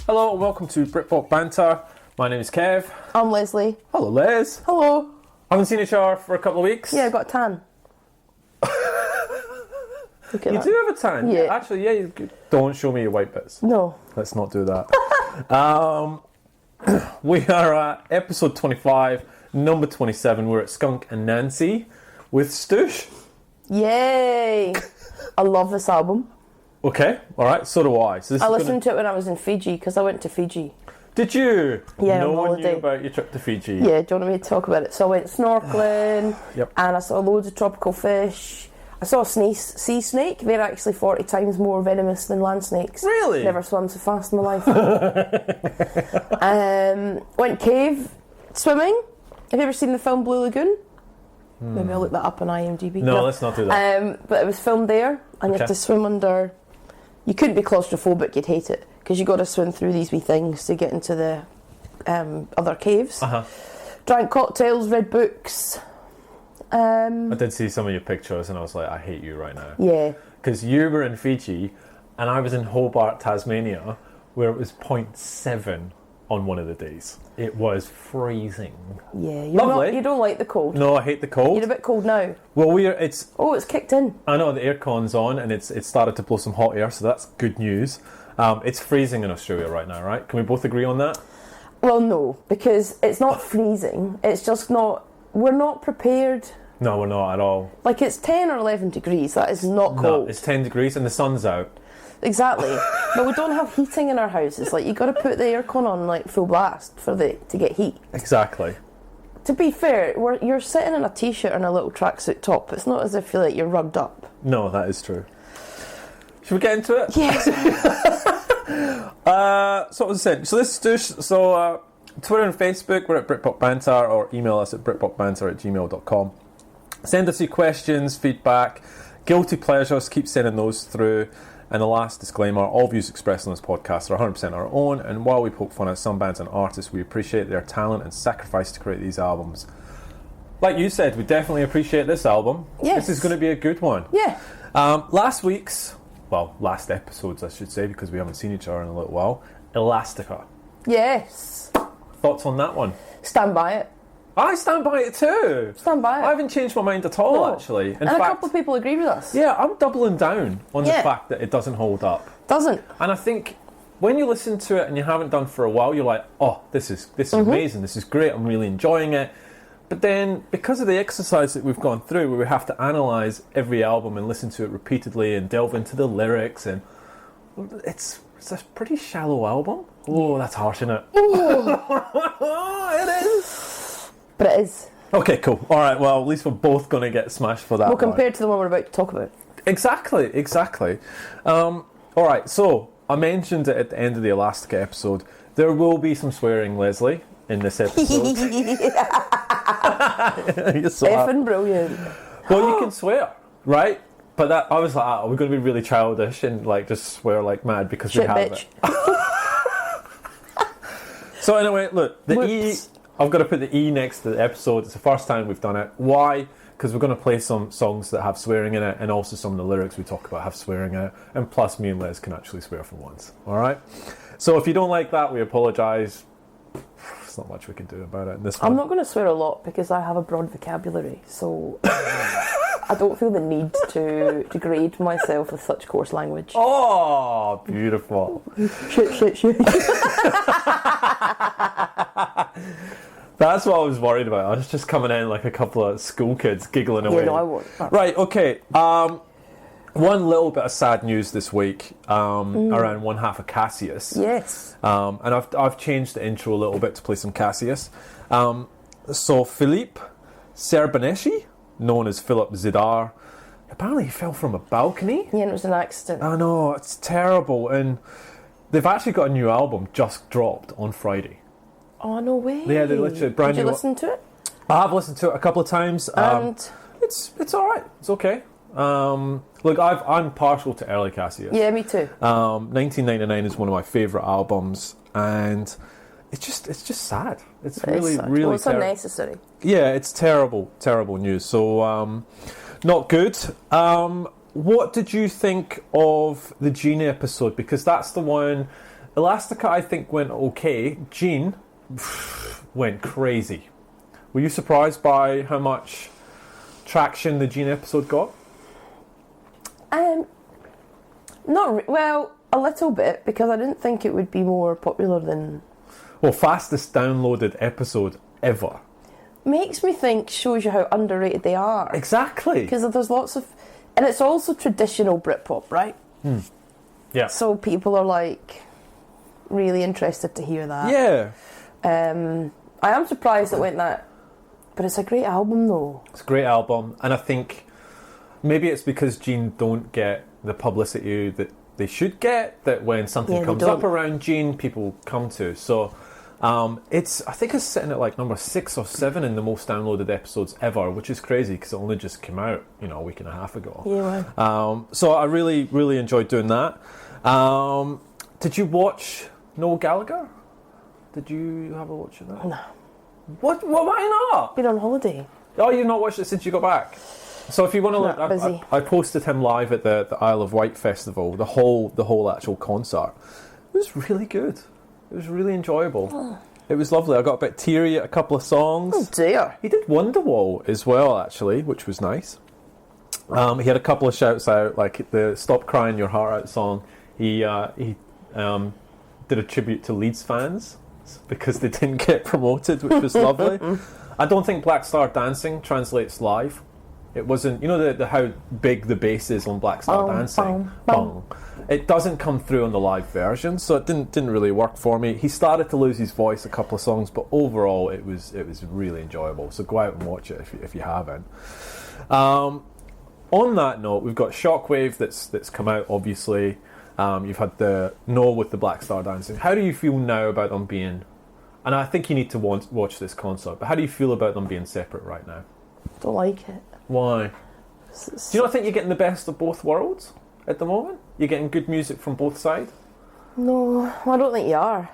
Hello and welcome to Britpop Banter. My name is Kev. I'm Leslie. Hello, Les. Hello. Haven't seen each other for a couple of weeks. Yeah, I got a tan. Look at You that. do have a tan. Yeah. Actually, yeah. Don't show me your white bits. No. Let's not do that. We are at episode 25, number 27. We're at Skunk and Anansie with Stoosh. Yay. I love this album. Okay, all right. So do I. So this I is listened to it when I was in Fiji because I went to Fiji. Did you? Yeah, No on one holiday. knew about your trip to Fiji. Yeah, do you want me to talk about it? So I went snorkeling Yep. and I saw loads of tropical fish. I saw a sea snake. They're actually 40 times more venomous than land snakes. Really? Never swam so fast in my life. Went cave swimming. Have you ever seen the film Blue Lagoon? Maybe I'll look that up on IMDb. No, let's not do that. But it was filmed there, and you Okay. had to swim under. You couldn't be claustrophobic; you'd hate it because you got to swim through these wee things to get into the other caves. Uh-huh. Drank cocktails, read books. I did see some of your pictures and I was like, I hate you right now. Yeah, Because you were in Fiji and I was in Hobart, Tasmania, where it was 0.7 on one of the days. It was freezing. yeah. Lovely. You don't like the cold. No, I hate the cold. You're a bit cold now. Well, It's kicked in. I know the aircon's on and it started to blow some hot air, so that's good news. It's freezing in Australia right now, right? Can we both agree on that? Well, no, because it's not freezing. It's just not. We're not prepared. No, we're not at all. Like it's 10 or 11 degrees. That is not No, cold. it's 10 degrees and the sun's out. Exactly. But we don't have heating in our houses. Like you got to put the aircon on like full blast to get heat. Exactly. To be fair, you're sitting in a t-shirt and a little tracksuit top. It's not as if you're rugged up. No, that is true. Should we get into it? Yes. So what was I saying? So this is Stoosh. So Twitter and Facebook, we're at Britpop Banter, or email us at britpopbanter@gmail.com. Send us your questions, feedback, guilty pleasures, keep sending those through. And the last disclaimer, all views expressed on this podcast are 100% our own, and while we poke fun at some bands and artists, we appreciate their talent and sacrifice to create these albums. Like you said, we definitely appreciate this album. Yes. This is going to be a good one. Yeah. Last episodes I should say, because we haven't seen each other in a little while, Elastica. Yes. Thoughts on that one? Stand by it. I stand by it too. Stand by it. I haven't changed my mind at all, No. actually. In and fact, a couple of people agree with us. yeah, I'm doubling down on the Yeah. fact that it doesn't hold up. Doesn't. And I think when you listen to it and you haven't done for a while, you're like, oh, this is amazing, this is great, I'm really enjoying it. But then, because of the exercise that we've gone through, where we have to analyse every album and listen to it repeatedly and delve into the lyrics, and it's a pretty shallow album. Oh, that's harsh, isn't it? It is. But it is. Okay, cool. All right, well, at least we're both going to get smashed for that Well, one. compared to the one we're about to talk about. Exactly. All right, so I mentioned it at the end of the Elastica episode. There will be some swearing, Leslie, in this episode. You're so happy. Effing brilliant. Well, you can swear, right? But that I was like, oh, we're going to be really childish and like just swear like mad because Shit, we have bitch. it. So anyway, look, the Whoops. I've got to put the E next to the episode. It's the first time we've done it. Why? Because we're going to play some songs that have swearing in it, and also some of the lyrics we talk about have swearing in it. And plus, me and Les can actually swear for once. All right? So if you don't like that, we apologise. There's not much we can do about it in this one. I'm not going to swear a lot because I have a broad vocabulary, so I don't feel the need to degrade myself with such coarse language. Oh, beautiful. Shit. That's what I was worried about. I was just coming in like a couple of school kids giggling away. Yeah, no, I won't. Right, okay. One little bit of sad news this week around one half of Cassius. Yes. And I've changed the intro a little bit to play some Cassius. So Philippe Serbaneschi, known as Philip Zidar, apparently he fell from a balcony. Yeah, and it was an accident. I know, it's terrible. And they've actually got a new album just dropped on Friday. Oh, no way. Yeah, they literally brand Did you new. listen to it? I have listened to it a couple of times. And It's all right. It's okay. Look, I'm partial to early Cassius. yeah, me too. 1999 is one of my favourite albums, and it's just sad. It's really sad. really Well, it's unnecessary. yeah, it's terrible news. So not good. What did you think of the Gene episode? Because that's the one Elastica, I think, went okay. Gene went crazy. Were you surprised by how much traction the Gene episode got? Well, a little bit, because I didn't think it would be more popular than... Well, fastest downloaded episode ever. Makes me think, shows you how underrated they are. Exactly. Because there's lots of... And it's also traditional Britpop, right? Yeah. So people are, like, really interested to hear that. Yeah. I am surprised it went that... But it's a great album, though. It's a great album, and I think maybe it's because Gene don't get the publicity that they should get, that when something comes up around Gene, people come to. So I think it's sitting at like number 6 or 7 in the most downloaded episodes ever, which is crazy because it only just came out, a week and a half ago. Yeah. Wow. So I really, really enjoyed doing that. Did you watch Noel Gallagher? Did you have a watch of that? No. What? Why not? Been on holiday. Oh, you've not watched it since you got back? So if you want to look, I posted him live at the Isle of Wight festival, the whole actual concert. It was really good. It was really enjoyable. Oh. It was lovely. I got a bit teary at a couple of songs. Oh dear. He did Wonderwall as well, actually, which was nice. He had a couple of shouts out, like the "Stop Crying Your Heart Out" song. He did a tribute to Leeds fans because they didn't get promoted, which was lovely. I don't think Black Star Dancing translates live. It wasn't, the how big the bass is on Black Star Dancing. Bong. It doesn't come through on the live version, so it didn't really work for me. He started to lose his voice a couple of songs, but overall it was really enjoyable. So go out and watch it if you haven't. On that note, we've got Shockwave that's come out. Obviously, you've had the Noel with the Black Star Dancing. How do you feel now about them being? And I think you need to watch this concert. But how do you feel about them being separate right now? Don't like it. Why? Do you not think you're getting the best of both worlds at the moment? You're getting good music from both sides? No, I don't think you are.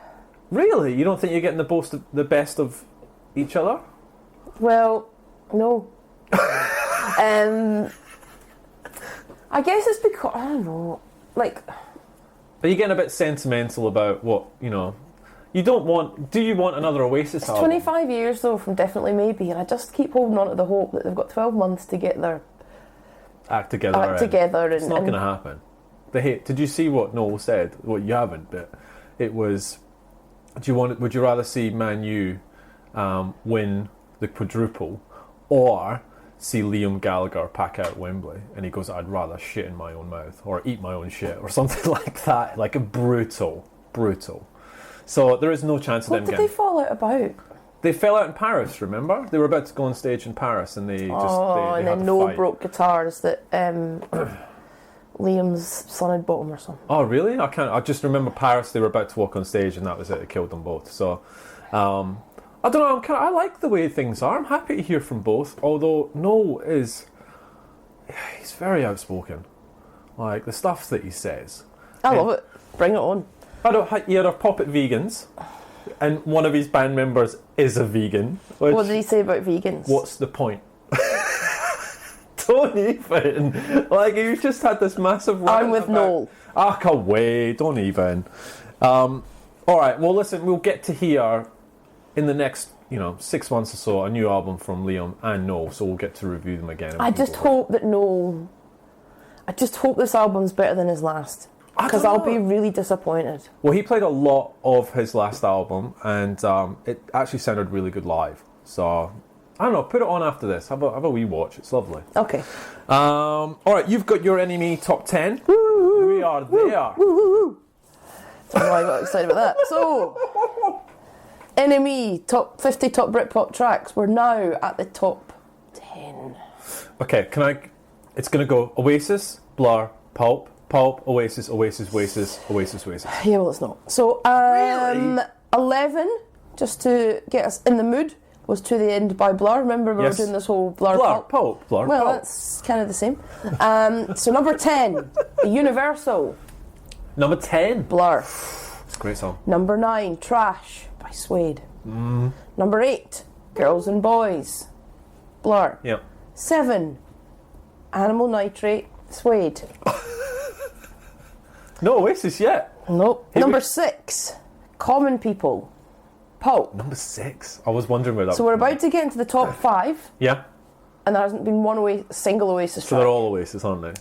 Really? You don't think you're getting the best of each other? Well, no. I guess it's because, I don't know, like... Are you getting a bit sentimental about what, you don't want... Do you want another Oasis album? 25 years, though, from Definitely Maybe, and I just keep holding on to the hope that they've got 12 months to get their... Act together. It's not going to happen. Did you see what Noel said? Well, you haven't, but it was... Would you rather see Man U win the quadruple, or see Liam Gallagher pack out Wembley? And he goes, I'd rather shit in my own mouth, or eat my own shit, or something like that. Like a brutal. So there is no chance of them getting... What did they fall out about? They fell out in Paris, remember? They were about to go on stage in Paris and they just... and then Noel broke guitars that Liam's son had bought him or something. Oh, really? I just remember Paris, they were about to walk on stage and that was it. It killed them both. So, I don't know, I like the way things are. I'm happy to hear from both. Although Noel he's very outspoken. Like, the stuff that he says. I love it. Bring it on. He had a pop at vegans, and one of his band members is a vegan. What did he say about vegans? What's the point? Don't even. Like, you just had this massive rant. I'm with Noel. Can't wait. Don't even. Alright, well listen, we'll get to hear in the next, 6 months or so, a new album from Liam and Noel, so we'll get to review them again. I just hope this album's better than his last. Because I'll be really disappointed. Well, he played a lot of his last album, and it actually sounded really good live. So, I don't know, put it on after this. Have a wee watch. It's lovely. Okay. Alright, you've got your Enemy Top 10. We are there. Don't know why I got excited about that. So, Enemy, top 50 top Britpop tracks. We're now at the top 10. Okay, it's going to go Oasis, Blur, Pulp, Oasis. Yeah, well, it's not. So, Really? 11, just to get us in the mood, was To the End by Blur. Remember we were doing this whole Blur Pulp. Well, that's kind of the same. So number 10, Universal. Number 10? Blur. It's a great song. Number 9, Trash by Suede. Number 8, Girls and Boys. Blur. Yep. 7, Animal Nitrate, Suede. No Oasis yet. Nope. Number 6, Common People. Pulp. Number 6? I was wondering where that So we're about to get into the top 5. Yeah. And there hasn't been one single Oasis So track. they're all Oasis, aren't they?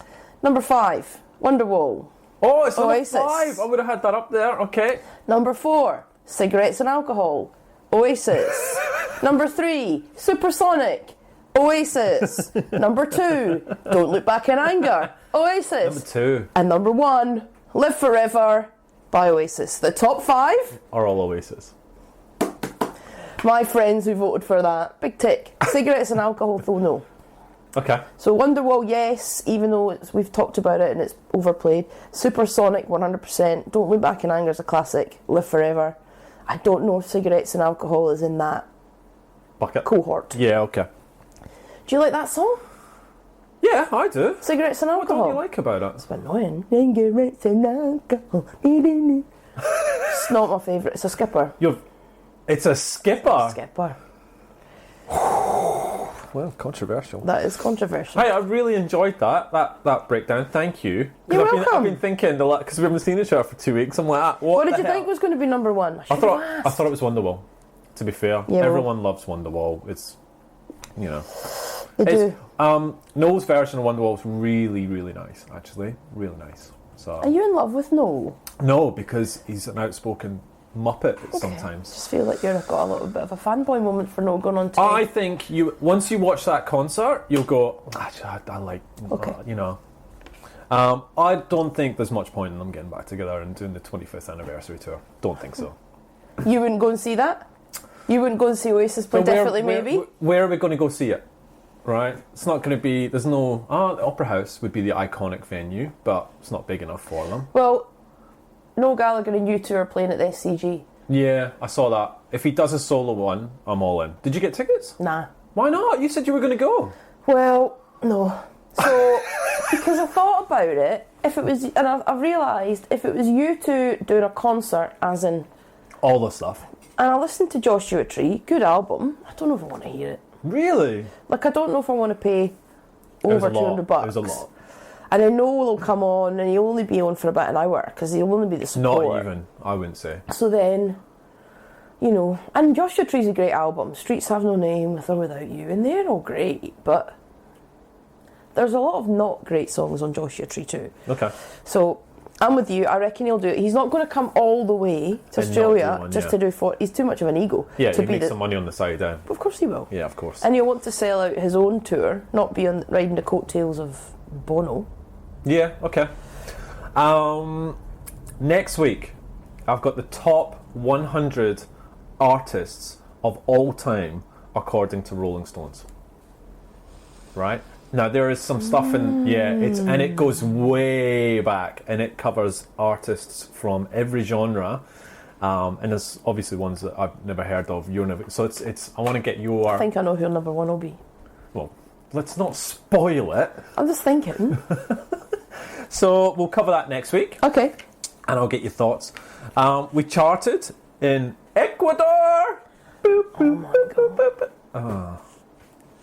Number 5, Wonderwall. Oh, it's number Oasis. 5. I would have had that up there. Okay. Number 4, Cigarettes and Alcohol. Oasis. Number 3, Supersonic. Oasis. Number 2, Don't Look Back in Anger. Oasis. Number 2 And number 1, Live Forever by Oasis. The top 5, are all Oasis. my friends who voted for that. Big tick. Cigarettes and Alcohol, though, no. Okay. So Wonderwall, yes, even though we've talked about it and it's overplayed. Supersonic, 100%. Don't Look Back in Anger is a classic. Live Forever. I don't know if Cigarettes and Alcohol is in that Bucket. cohort. Yeah, okay. Do you like that song? Yeah, I do. Cigarettes and What Alcohol? don't you like about it? It's annoying. Cigarettes and Alcohol. It's not my favourite. It's a skipper. It's a skipper. Skipper. Well, controversial. That is controversial. Hey, I really enjoyed that breakdown. Thank you. You're I've welcome. been thinking because we haven't seen each other for 2 weeks. I'm like, What did the you hell? think was going to be number 1? I thought it was Wonderwall. To be fair, Yeah, everyone loves Wonderwall. It's They do. Noel's version of Wonderwall is really, really nice. Actually, really nice. So Are you in love with Noel? no, because he's an outspoken muppet sometimes. Just feel like you've got a little bit of a fanboy moment for Noel going on today. I think once you watch that concert, you'll go, I like, Okay. I don't think there's much point in them getting back together and doing the 25th anniversary tour. Don't think so. You wouldn't go and see that? You wouldn't go and see Oasis play Definitely Maybe? Where are we going to go see it? Right? It's not going to be, there's no, the Opera House would be the iconic venue, but it's not big enough for them. Well, Noel Gallagher and U2 are playing at the SCG. Yeah, I saw that. If he does a solo one, I'm all in. Did you get tickets? Nah. Why not? You said you were going to go. Well, no. So, because I thought about it, if it was, and I realised if it was U2 doing a concert, as in, All the stuff. and I listened to Joshua Tree, good album, I don't know if I want to hear it. Really? Like, I don't know if I want to pay It was over a lot. $200. It was a lot. And I know will come on, and he'll only be on for about an hour, because he'll only be the support. Not even, I wouldn't say. So then, and Joshua Tree's a great album. Streets Have No Name, With or Without You, and they're all great, but there's a lot of not great songs on Joshua Tree too. Okay. So I'm with you. I reckon he'll do it. He's not going to come all the way to And Australia not do one, just yeah. to do 40. He's too much of an ego. Yeah, to he be makes some money on the side down. Of course he will. Yeah, of course. And he'll want to sell out his own tour, not be riding the coattails of Bono. Yeah, okay. Next week, I've got the top 100 artists of all time according to Rolling Stones. Right? Now there is some stuff and it goes way back, and it covers artists from every genre, and there's obviously ones that I've never heard of. So it's I want to get your. I think I know who number 1 will be. Well, let's not spoil it. I'm just thinking. So we'll cover that next week, Okay. and I'll get your thoughts. We charted in Ecuador. Boop, boop, Oh my boop, God. boop.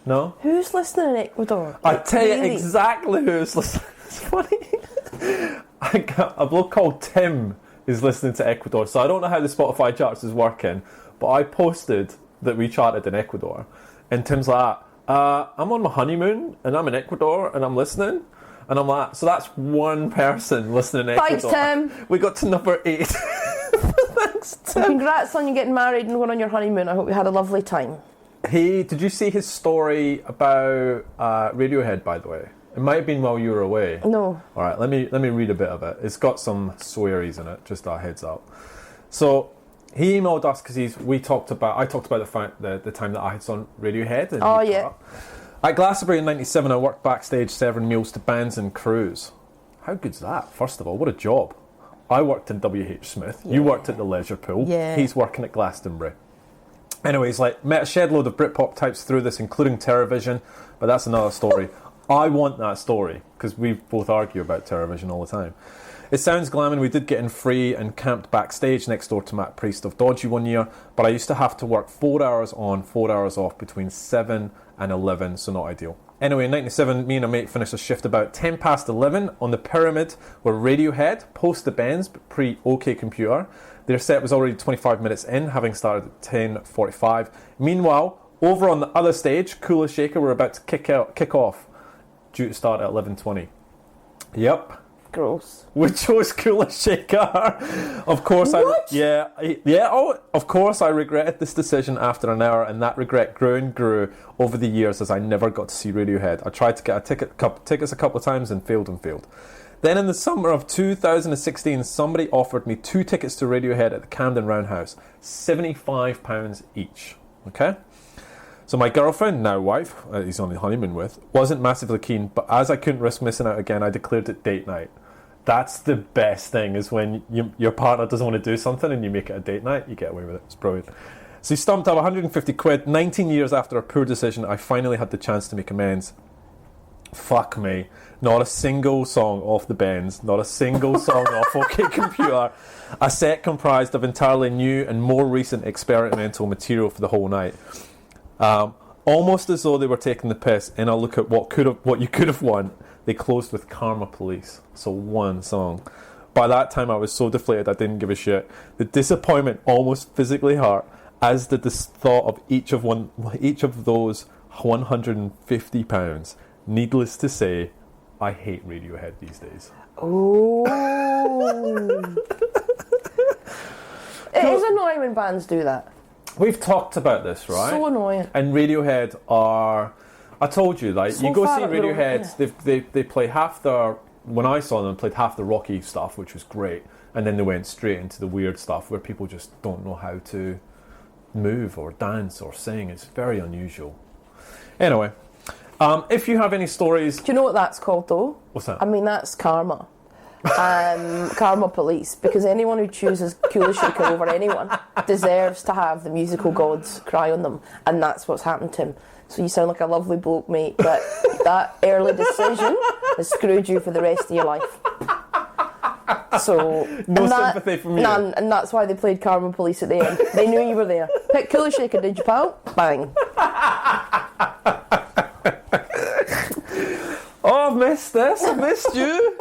No? Who's listening in Ecuador? I tell you Really? exactly who's listening. It's funny. I got a bloke called Tim is listening to Ecuador, so I don't know how the Spotify charts is working, but I posted that we charted in Ecuador, and Tim's like, I'm on my honeymoon, and I'm in Ecuador, and I'm listening, and I'm like, so that's one person listening in Thanks, Ecuador. Tim. We got to number 8. Thanks, Tim. And congrats on you getting married and going on your honeymoon. I hope you had a lovely time. Did you see his story about Radiohead, by the way? It might have been while you were away. No. All right, let me read a bit of it. It's got some swearies in it, just a heads up. So he emailed us because I talked about the time that I had on Radiohead. And Oh, yeah. At Glastonbury in '97, I worked backstage serving meals to bands and crews. How good's that? First of all, what a job. I worked in WH Smith. You worked at the Leisure Pool. Yeah. He's working at Glastonbury. Anyways, met a shed load of Britpop types through this, including Terrorvision, but that's another story. I want that story, because we both argue about Terrorvision all the time. It sounds glam, we did get in free and camped backstage next door to Matt Priest of Dodgy one year, but I used to have to work 4 hours on, 4 hours off between 7 and 11, so not ideal. Anyway, in 97, me and a mate finished a shift about 10 past 11 on the Pyramid, where Radiohead, post the Bends, but pre-OK Computer. Their set was already 25 minutes in, having started at 10:45. Meanwhile, over on the other stage, Cooler Shaker were about to kick off, due to start at 11:20. Yep. Gross. We chose Cooler Shaker. Of course, What? Of course, I regretted this decision after an hour, and that regret grew and grew over the years as I never got to see Radiohead. I tried to get tickets a couple of times and failed. Then in the summer of 2016, somebody offered me 2 tickets to Radiohead at the Camden Roundhouse, £75 each. Okay. So my girlfriend, now wife, he's on the honeymoon with, wasn't massively keen, but as I couldn't risk missing out again, I declared it date night. That's the best thing, is when your partner doesn't want to do something and you make it a date night, you get away with it. It's brilliant. So he stumped up 150 quid. 19 years after a poor decision, I finally had the chance to make amends. Fuck me. Not a single song off the Bends, not a single song off OK Computer. A set comprised of entirely new and more recent experimental material for the whole night. Almost as though they were taking the piss, and I'll look at what you could have won. They closed with Karma Police, so 1 song. By that time I was so deflated I didn't give a shit. The disappointment almost physically hurt, as did the thought of each of those £150. Needless to say, I hate Radiohead these days. Oh. It is annoying when bands do that. We've talked about this, right? So annoying. And Radiohead are... I told you, like, So you go far see up the road, Radiohead, they play half their... When I saw them, played half the rocky stuff, which was great. And then they went straight into the weird stuff where people just don't know how to move or dance or sing. It's very unusual. Anyway, if you have any stories... Do you know what that's called, though? What's that? I mean, that's karma. Karma Police, because anyone who chooses Cooler Shaker over anyone deserves to have the musical gods cry on them, and that's what's happened to him. So you sound like a lovely bloke, mate, but that early decision has screwed you for the rest of your life. So no sympathy from you. None, and that's why they played Karma Police at the end. They knew you were there. Pick Cooler Shaker, did you, pal? Bang. Oh, I've missed this. I've missed you.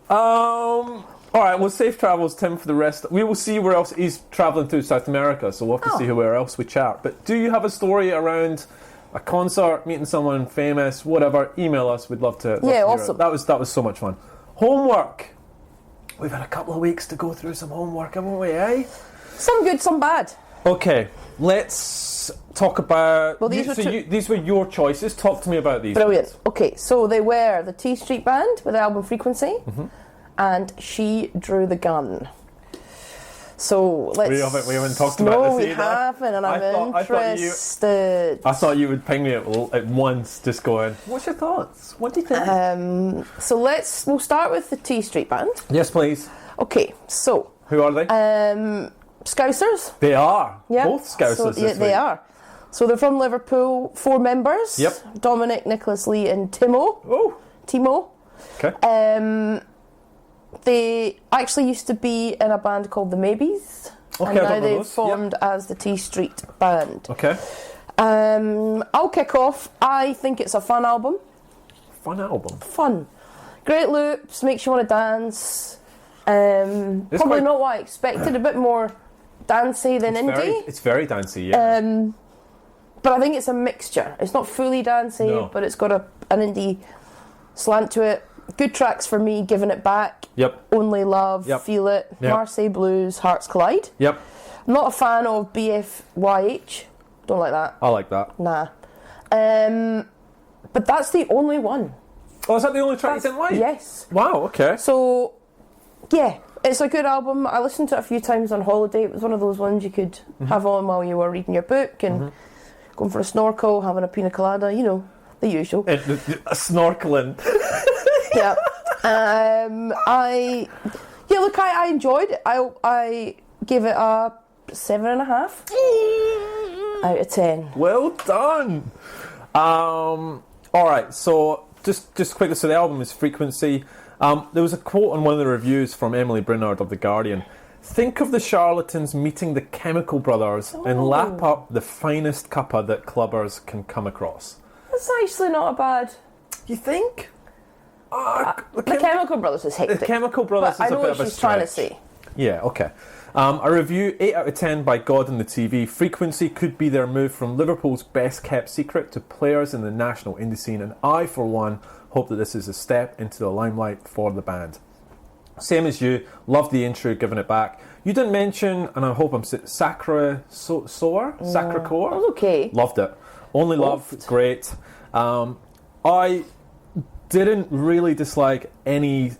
Alright, well, safe travels, Tim, for the rest. We will see where else he's travelling through South America, so we'll have to see where else we chat. But do you have a story around a concert, meeting someone famous, whatever? Email us. We'd love to hear awesome. it. That was so much fun. Homework. We've had a couple of weeks to go through some homework, haven't we, eh? Some good, some bad. Okay, let's talk about... Well, these were your choices. Talk to me about these. Brilliant. Ones. Okay, so they were the T Street Band with the album Frequency, and She Drew the Gun. So let's... We haven't talked about this either. No, we haven't, and I'm interested. I thought you would ping me at once, just going, what's your thoughts? What do you think? So we'll start with the T Street Band. Yes, please. Okay, so... Who are they? Scousers. They are. Yeah. Both Scousers So, this they week. are. So they're from Liverpool, 4 members. Yep. Dominic, Nicholas, Lee and Timo. Oh. Timo. Okay. They actually used to be in a band called the Maybes. Okay, and I now don't know they've those. formed as the T Street Band. Okay. I'll kick off. I think it's a fun album. Fun album. Fun. Great loops, makes you want to dance. Probably quite- not what I expected, a bit more dancey than indie. It's very dancey, yeah. But I think it's a mixture. It's not fully dancey, No. but it's got an indie slant to it. Good tracks for me, Giving It Back, Yep. Only Love, Yep. Feel It, Yep. Marseille Blues, Hearts Collide. Yep. I'm not a fan of BFYH. Don't like that. I like that. Nah. But that's the only one. Oh, is that the only track you didn't like? Yes. Wow, okay. So, yeah, it's a good album. I listened to it a few times on holiday. It was one of those ones you could have on while you were reading your book and going for a snorkel, having a pina colada, you know, the usual. Snorkeling. Yeah. I enjoyed it. I gave it a 7.5 out of 10. Well done. Alright, so just quickly, so the album is Frequency. There was a quote on one of the reviews from Emily Brinnard of The Guardian. Think of the charlatans meeting the Chemical Brothers and lap up the finest cuppa that clubbers can come across. That's actually not a bad. You think? The Chemical Brothers is hectic. The Chemical Brothers but is I a know bit what of a she's trying to stretch. say. Yeah, okay. A review, 8 out of 10 by God and the TV. Frequency could be their move from Liverpool's best kept secret to players in the national indie scene, and I, for one, hope that this is a step into the limelight for the band. Same as you, loved the intro, giving it back. You didn't mention, and I hope I'm saying, Sacra Core? That was okay. Loved it. Only Love, great. I didn't really dislike any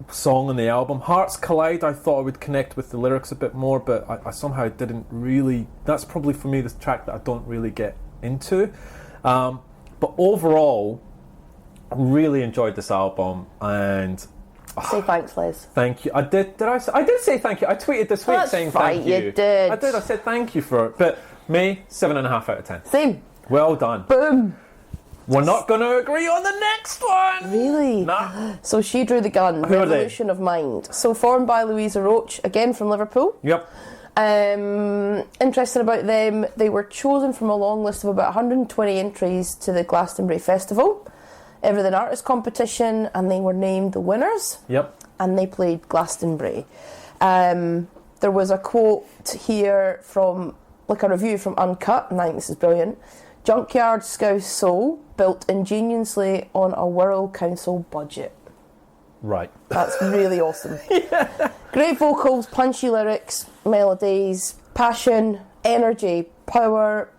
song on the album. Hearts Collide, I thought I would connect with the lyrics a bit more, but I somehow didn't really. That's probably for me the track that I don't really get into. But overall, I really enjoyed this album, and say thanks, Les. thank you. I did say thank you. I tweeted this week saying thank you. You did. I did. I said thank you for it. But me, 7.5 out of 10. Same. Well done. Boom. We're not going to agree on the next one. Really? Nah. So She Drew the Gun, Who are they? Revolution of Mind. So formed by Louisa Roach, again from Liverpool. Yep. Interesting about them, they were chosen from a long list of about 120 entries to the Glastonbury Festival, Everything Artist Competition, and they were named the winners. Yep. And they played Glastonbury. There was a quote here from, like a review from Uncut, and I think this is brilliant. Junkyard Scouse Soul, built ingeniously on a Wirral Council budget. Right. That's really awesome. Yeah. Great vocals, punchy lyrics, melodies, passion, energy, power.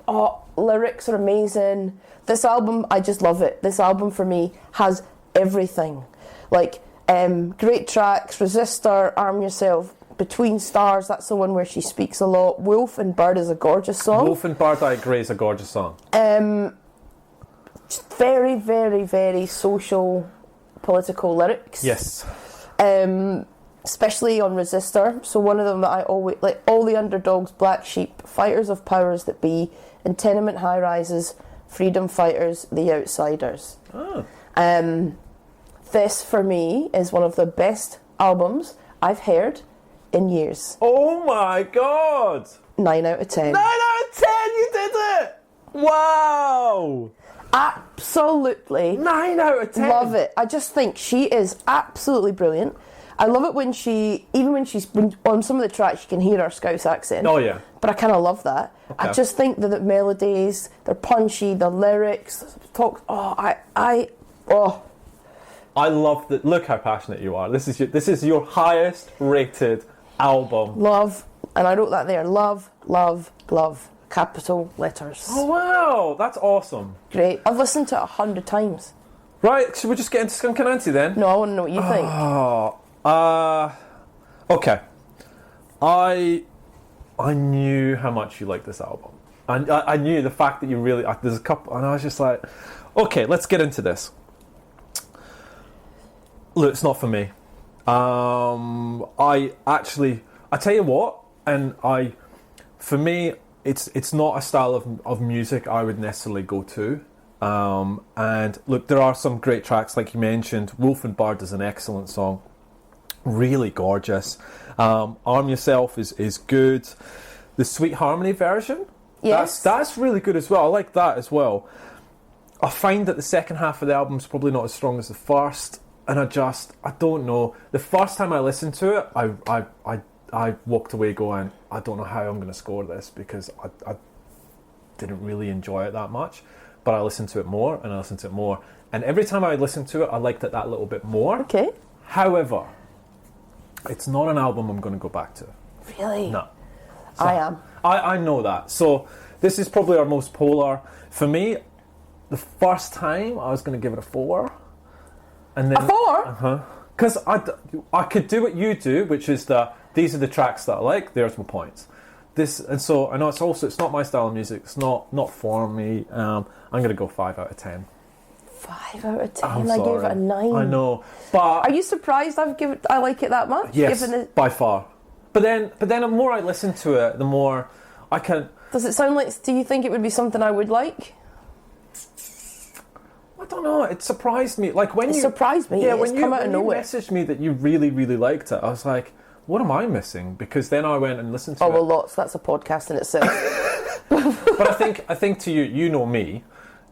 Oh, lyrics are amazing. This album, I just love it. This album for me has everything. Like, great tracks, Resistor, Arm Yourself, Between Stars, that's the one where she speaks a lot. Wolf and Bird is a gorgeous song. Wolf and Bird, I agree, is a gorgeous song. Just very, very, very social, political lyrics. Yes. Especially on Resistor. So one of them that I always like, all the underdogs, black sheep, fighters of powers that be, in tenement high rises, freedom fighters, the outsiders. Oh. This for me is one of the best albums I've heard in years. Oh my god! 9 out of 10. 9 out of 10, you did it! Wow! Absolutely. 9 out of 10. Love it. I just think she is absolutely brilliant. I love it when even when she's on some of the tracks, you can hear her Scouse accent. Oh yeah. But I kind of love that. Okay. I just think that the melodies, they're punchy, the lyrics, I love that. Look how passionate you are. This is your highest rated album. Love, and I wrote that there. Love, love, love. Capital letters. Oh wow, that's awesome. Great. I've listened to it 100 times. Right, should we just get into Skunk Anansie then? No, I want to know what you think. Okay. I knew how much you liked this album. And I knew the fact that you really... there's a couple... And I was just like, okay, let's get into this. Look, it's not for me. I tell you what, for me, it's not a style of music I would necessarily go to. And look, there are some great tracks, like you mentioned. Wolf and Bird is an excellent song. Really gorgeous. Arm Yourself is good. The Sweet Harmony version, yes, that's really good as well. I like that as well. I find that the second half of the album is probably not as strong as the first, and I don't know. The first time I listened to it, I walked away going, I don't know how I'm going to score this, because I didn't really enjoy it that much. But I listened to it more, and I listened to it more, and every time I listened to it, I liked it that little bit more. Okay. However, it's not an album I'm going to go back to. Really? No. So, I am. I know that. So this is probably our most polar. For me, the first time I was going to give it a 4. And then, a 4? Uh-huh. Because I could do what you do, which is these are the tracks that I like, there's my points. So I know it's not my style of music, it's not for me. I'm going to go 5 out of 10. 5 out of 10. I'm I sorry. gave it a 9. I know, but are you surprised I like it that much? yes, Given by far. But then the more I listen to it, the more I can. Does it sound like? Do you think it would be something I would like? I don't know. It surprised me. Like when you surprised me. Yeah, when you messaged me that you really, really liked it, I was like, what am I missing? Because then I went and listened to it. Oh well, lots. That's a podcast in itself. But I think to you know me.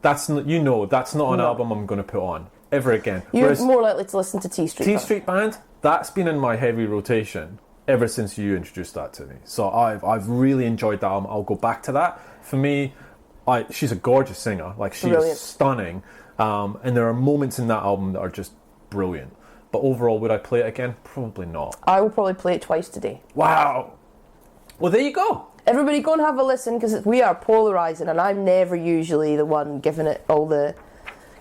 that's not an No. album I'm going to put on ever again. You're Whereas more likely to listen to T Street. T Band. Street Band, that's been in my heavy rotation ever since you introduced that to me. So I've really enjoyed that album. I'll go back to that. For me, she's a gorgeous singer. Like, she's Brilliant. stunning. And there are moments in that album that are just brilliant. But overall, would I play it again? Probably not. I will probably play it twice today. Wow. Well, there you go. Everybody go and have a listen, because we are polarising, and I'm never usually the one giving it all the...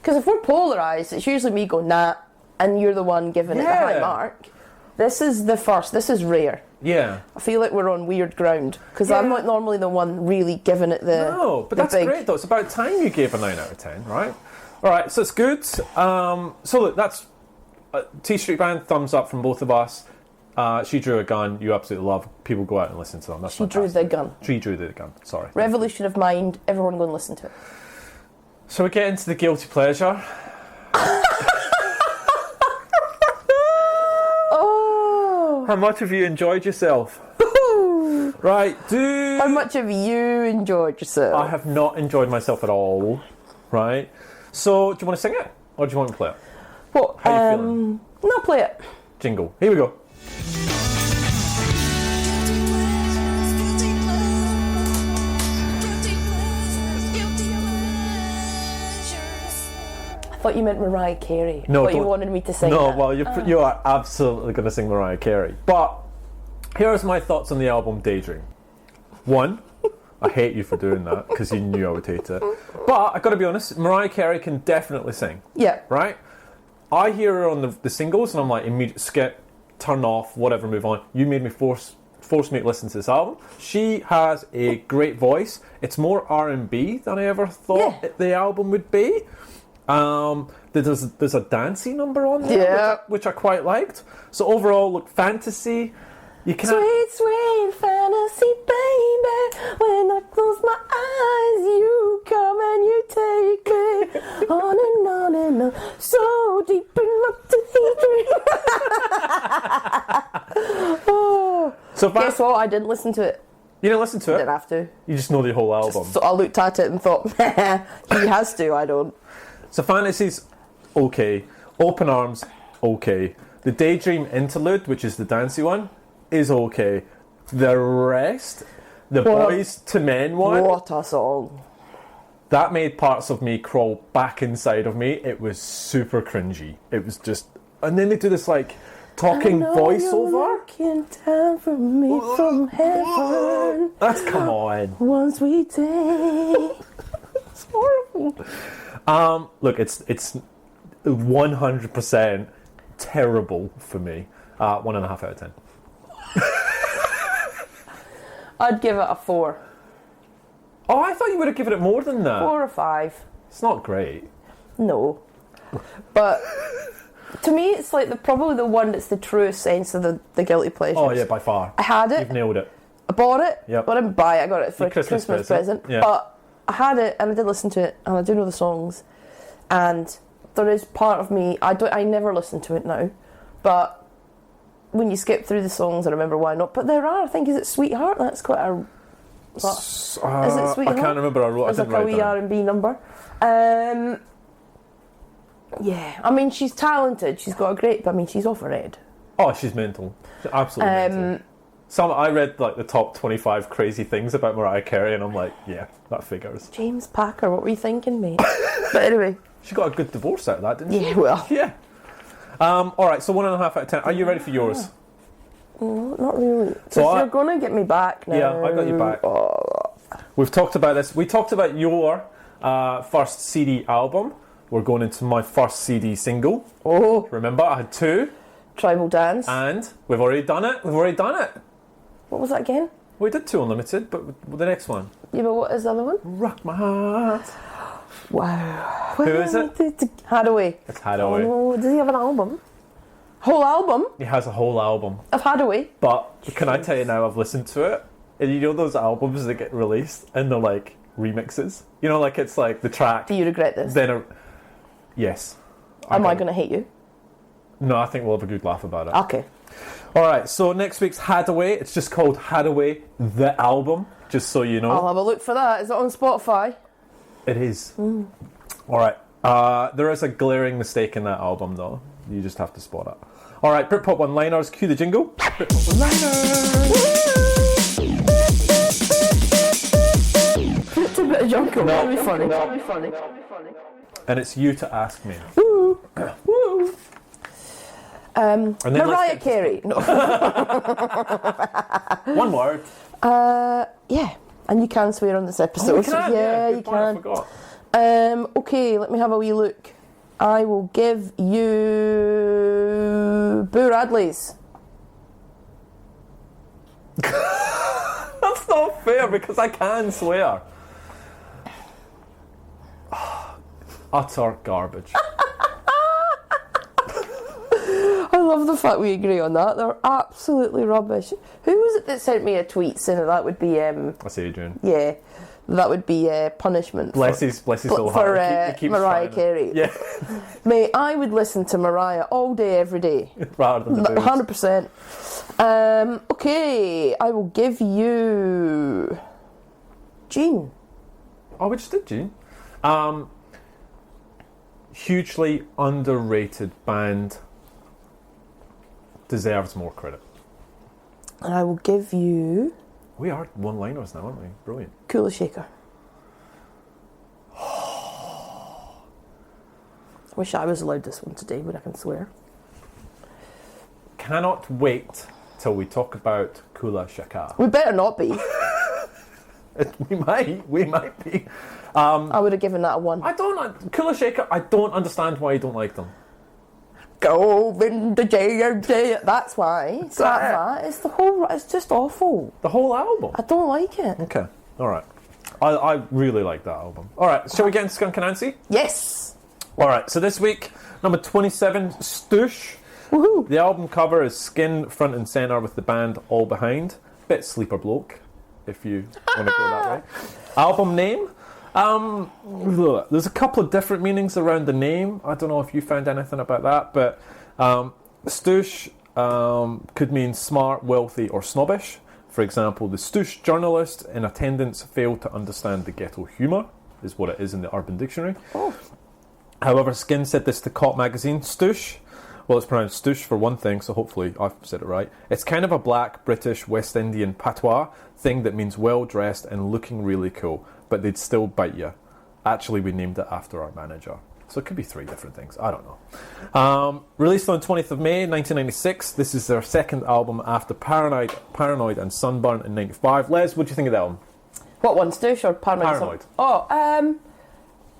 Because if we're polarised, it's usually me going, nah, and you're the one giving it the high mark. This is the first. This is rare. Yeah. I feel like we're on weird ground, because I'm not normally the one really giving it the... No, but that's great, though. It's about time you gave a 9 out of 10, right? All right, so it's good. So look, that's T Street Band, thumbs up from both of us. She Drew a Gun, you absolutely love. People go out and listen to them. That's She Drew the Gun. She Drew the Gun, sorry. Revolution of Mind, everyone go and listen to it. So we get into the guilty pleasure. Oh! How much have you enjoyed yourself? Right, How much have you enjoyed yourself? I have not enjoyed myself at all, right? So, do you want to sing it? Or do you want to play it? What? How you feeling? No, play it. Jingle. Here we go. I thought you meant Mariah Carey. No, I thought you don't- wanted me to sing No, that. well, you are absolutely going to sing Mariah Carey. But here's my thoughts on the album Daydream. One, I hate you for doing that because you knew I would hate it. But I've got to be honest, Mariah Carey can definitely sing, Yeah. right? I hear her on the singles and I'm like, immediate skip, turn off, whatever, move on. You made me force me to listen to this album. She has a great voice. It's more R&B than I ever thought the album would be. There's a dancey number on there, which I quite liked. So overall, look, fantasy. You can't. Sweet, sweet fantasy, baby. When I close my eyes, you come and you take me on and on and on, so deep in my daydream. Oh. So Guess what? I didn't listen to it. You didn't listen to it? Didn't have to. You just know the whole album. So I looked at it and thought, he has to. I don't. So Fantasy's okay. Open Arms, okay. The Daydream Interlude, which is the dancey one, is okay. The rest, the Boys to Men one, What a song. that made parts of me crawl back inside of me. It was super cringy. It was just... And then they do this, like, talking voiceover. You're looking down from me from heaven. That's... Come on. One sweet day. It's horrible. Look, it's 100% terrible for me. 1.5 out of 10. I'd give it a 4. Oh, I thought you would have given it more than that. 4 or 5. It's not great. No. But to me, it's like probably the one that's the truest sense of the guilty pleasures. Oh, yeah, by far. I had it. You've nailed it. I bought it. Yep. But I didn't buy it. I got it for Your a Christmas present. Yeah. But I had it and I did listen to it and I do know the songs. And there is part of me, I never listen to it now. But when you skip through the songs, I remember why not. But there are, I think, is it Sweetheart? That's quite a... What? Is it Sweetheart? I can't remember. I It's didn't like a write wee down. R&B number. Yeah, I mean, she's talented. She's got a great... I mean, she's off her head. Oh, she's mental. She's absolutely mental. I read like the top 25 crazy things about Mariah Carey, and I'm like, yeah, that figures. James Packer, what were you thinking, mate? But anyway. She got a good divorce out of that, didn't she? Yeah, well. Yeah. All right, so 1.5 out of 10. Are you ready for yours? Not really. So you're going to get me back now. Yeah, I got you back. Oh. We've talked about this. We talked about your first CD album. We're going into my first CD single. Oh. Remember, I had 2. Tribal Dance. And we've already done it. What was that again? We did 2 Unlimited, but the next one. Yeah, but what is the other one? Rock My Heart. Wow. Who is it? Hadaway. It's Hadaway. Oh, does he have an album? Whole album He has a whole album. of Hadaway? But can I tell you now, I've listened to it, and you know those albums that get released and they're like remixes? You know, like it's like the track. Do you regret this? Then yes. Am I going to hate you? No, I think we'll have a good laugh about it. Okay. Alright, so next week's Hadaway. It's just called Hadaway, the album, just so you know. I'll have a look for that. Is it on Spotify? It is. All right. There is a glaring mistake in that album, though. You just have to spot it. All right, Britpop One Liners. Cue the jingle. Britpop One Liners. It's a bit of jungle. No. That'll be funny. And it's you to ask me. Woo. Woo. And then Mariah Carey. No. One word. Yeah. And you can swear on this episode. Oh, we can? Yeah, Good you point, I can. forgot. Okay, let me have a wee look. I will give you Boo Radley's. That's not fair because I can swear. Utter garbage. I love the fact we agree on that. They're absolutely rubbish. Who was it that sent me a tweet saying that would be That's Adrian. yeah, that would be punishment Bless his little heart. for He keeps Mariah trying Carey. Yeah. Mate, I would listen to Mariah all day, every day. Rather than the booze. 100%. Okay, I will give you Jean. Oh, we just did Gene. Hugely underrated band. Deserves more credit. And I will give you We are one-liners now, aren't we? Brilliant. Cooler Shaker. Wish I was allowed this one today, but I can swear. Cannot wait till we talk about Kula Shaka. We better not be. We might be. I would have given that a 1. Kula Shaker, I don't understand why you don't like them. Govinda Jaya. That's why. It's not that. It's the whole. It's just awful. The whole album? I don't like it. Okay, alright. I really like that album. Alright, shall we get into Skunk and Anansie? Yes. Alright, so this week, number 27, Stoosh. Woohoo. The album cover is skin front and centre with the band all behind. Bit Sleeper Bloke, if you want to go that way. Album name? There's a couple of different meanings around the name. I don't know if you found anything about that, but Stoosh could mean smart, wealthy, or snobbish. For example, the Stoosh journalist in attendance failed to understand the ghetto humour, is what it is in the Urban Dictionary. Oh. However, Skin said this to Cop magazine. Stoosh, well, it's pronounced Stoosh for one thing, so hopefully I've said it right. It's kind of a black, British, West Indian patois thing that means well-dressed and looking really cool, but they'd still bite you. Actually, we named it after our manager. So it could be 3 different things. I don't know. Released on 20th of May, 1996. This is their second album after Paranoid and Sunburn in 95. Les, what do you think of that album? What one, Stoosh or Paranoid? Paranoid. Oh,